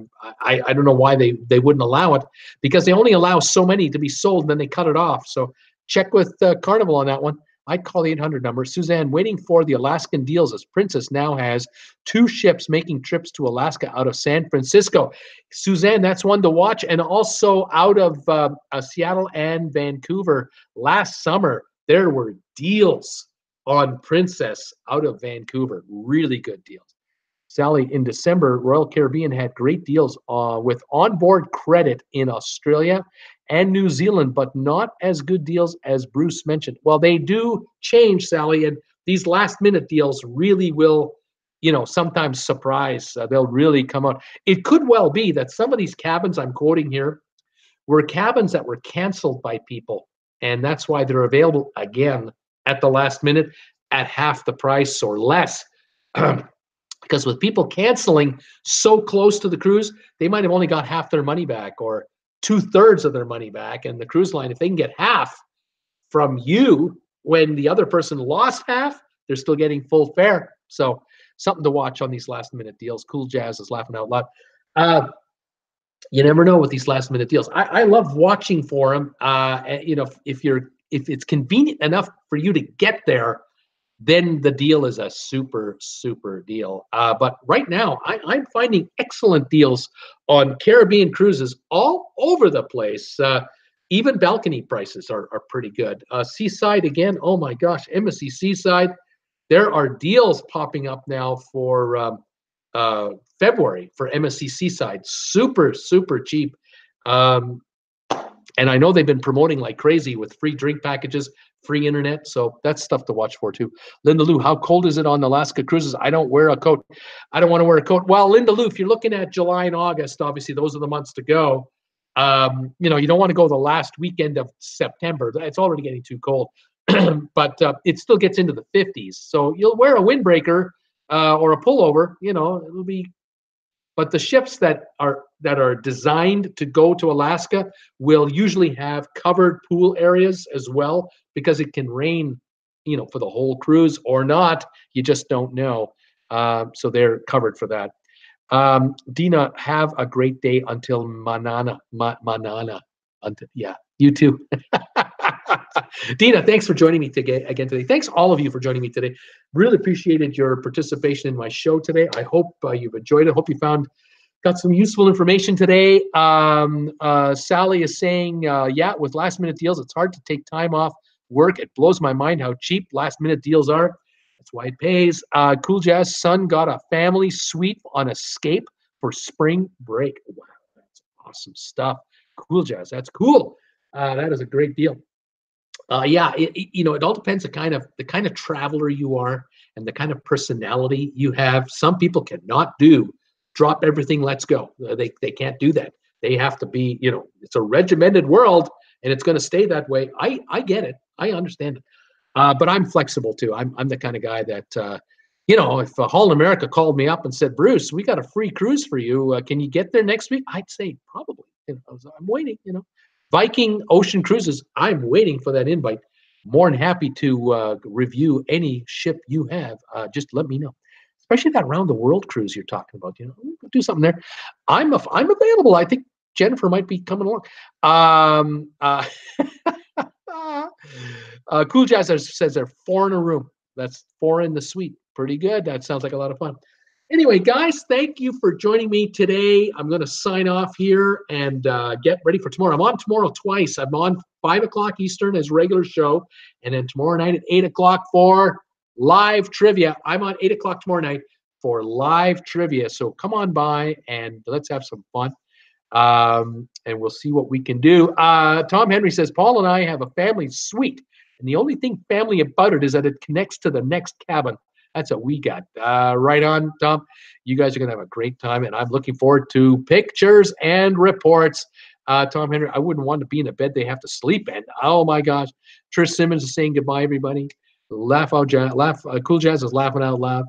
don't know why they wouldn't allow it, because they only allow so many to be sold, and then they cut it off. So check with Carnival on that one. I'd call the 800 number. Suzanne, waiting for the Alaskan deals as Princess now has 2 ships making trips to Alaska out of San Francisco. Suzanne, that's one to watch. And also out of Seattle and Vancouver. Last summer, there were deals on Princess out of Vancouver. Really good deals. Sally, in December, Royal Caribbean had great deals with onboard credit in Australia and New Zealand, but not as good deals as Bruce mentioned. Well, they do change, Sally, and these last-minute deals really will, you know, sometimes surprise. They'll really come out. It could well be that some of these cabins I'm quoting here were cabins that were canceled by people, and that's why they're available again at the last minute at half the price or less. Because with people canceling so close to the cruise, they might have only got half their money back or 2/3 of their money back. And the cruise line, if they can get half from you when the other person lost half, they're still getting full fare. So something to watch on these last minute deals. Cool Jazz is laughing out loud. You never know with these last minute deals. I love watching for them. You know, if it's convenient enough for you to get there, then the deal is a super, super deal. But right now, I'm finding excellent deals on Caribbean cruises all over the place. Even balcony prices are pretty good. Seaside, again, oh my gosh, Embassy Seaside. There are deals popping up now for February for MSC Seaside. Super, super cheap. And I know they've been promoting like crazy with free drink packages, free internet. So that's stuff to watch for too. Linda Lou, how cold is it on Alaska cruises? I don't wear a coat. I don't want to wear a coat. Well, Linda Lou, if you're looking at July and August, obviously those are the months to go. You know, you don't want to go the last weekend of September. It's already getting too cold. But it still gets into the 50s. So you'll wear a windbreaker or a pullover, you know, it'll be. But the ships that are designed to go to Alaska will usually have covered pool areas as well, because it can rain, you know, for the whole cruise or not. You just don't know. So they're covered for that. Dina, have a great day until Manana. Yeah, you too. Dina, thanks for joining me again today. Thanks all of you for joining me today. Really appreciated your participation in my show today. I hope you've enjoyed it. Hope you found Got some useful information today. Sally is saying, yeah, with last-minute deals, it's hard to take time off work. It blows my mind how cheap last-minute deals are. That's why it pays. Cool Jazz son got a family suite on Escape for spring break. Wow, that's awesome stuff. Cool Jazz, that's cool. That is a great deal. Yeah, it all depends the kind of traveler you are and the kind of personality you have. Some people cannot do drop everything, let's go. They can't do that. They have to be, it's a regimented world and it's going to stay that way. I get it. I understand it. But I'm flexible too. I'm the kind of guy that, if Holland America called me up and said, Bruce, we got a free cruise for you. Can you get there next week? I'd say probably. I'm waiting, Viking Ocean Cruises, I'm waiting for that invite. More than happy to review any ship you have. Just let me know. Especially that round the world cruise you're talking about. We'll do something there. I'm available. I think Jennifer might be coming along. Cool Jazz says they're 4 in a room. That's 4 in the suite. Pretty good. That sounds like a lot of fun. Anyway, guys, thank you for joining me today. I'm going to sign off here and get ready for tomorrow. I'm on tomorrow twice. I'm on 5 o'clock Eastern as regular show, and then tomorrow night at 8 o'clock for live trivia. I'm on 8 o'clock tomorrow night for live trivia. So come on by and let's have some fun. And we'll see what we can do. Tom Henry says, Paul and I have a family suite, and the only thing family about it is that it connects to the next cabin. That's what we got. Right on, Tom. You guys are going to have a great time, and I'm looking forward to pictures and reports. Tom Henry, I wouldn't want to be in a bed they have to sleep in. Oh, my gosh. Trish Simmons is saying goodbye, everybody. Cool Jazz is laughing out loud.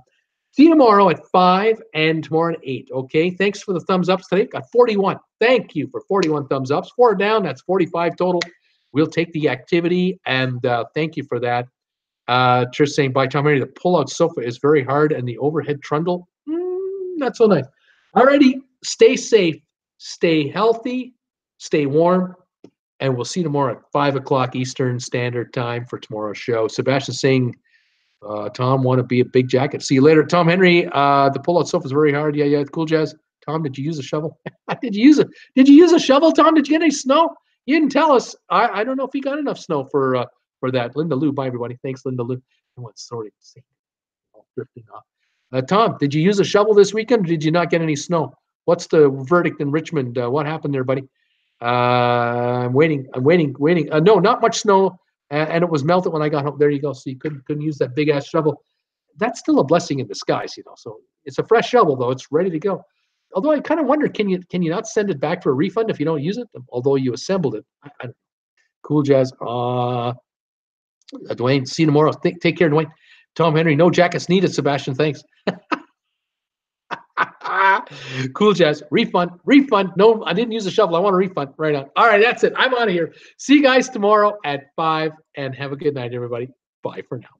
See you tomorrow at 5 and tomorrow at 8, okay? Thanks for the thumbs ups today. Got 41. Thank you for 41 thumbs ups. 4 down, that's 45 total. We'll take the activity, and thank you for that. Trish saying, bye, Tom Henry, the pull-out sofa is very hard, and the overhead trundle, not so nice. Alrighty, stay safe, stay healthy, stay warm, and we'll see you tomorrow at 5 o'clock Eastern Standard Time for tomorrow's show. Sebastian saying, Tom, want to be a big jacket. See you later. Tom Henry, the pull-out sofa is very hard. Yeah, Cool Jazz. Tom, did you use a shovel? Did you use a shovel, Tom? Did you get any snow? You didn't tell us. I don't know if you got enough snow for that. Linda Lou, bye everybody. Thanks, Linda Lou. Sorry, all drifting off. Tom, did you use a shovel this weekend? Or did you not get any snow? What's the verdict in Richmond? What happened there, buddy? I'm waiting. No, not much snow, and it was melted when I got home. There you go. So you couldn't use that big ass shovel. That's still a blessing in disguise, So it's a fresh shovel though. It's ready to go. Although I kind of wonder, can you not send it back for a refund if you don't use it? Although you assembled it. I don't know. Cool Jazz. Dwayne, see you tomorrow. Take care, Dwayne. Tom Henry, no jackets needed, Sebastian. Thanks. Cool Jazz, refund. No, I didn't use a shovel. I want a refund. Right on. All right, that's it. I'm out of here. See you guys tomorrow at 5, and have a good night, everybody. Bye for now.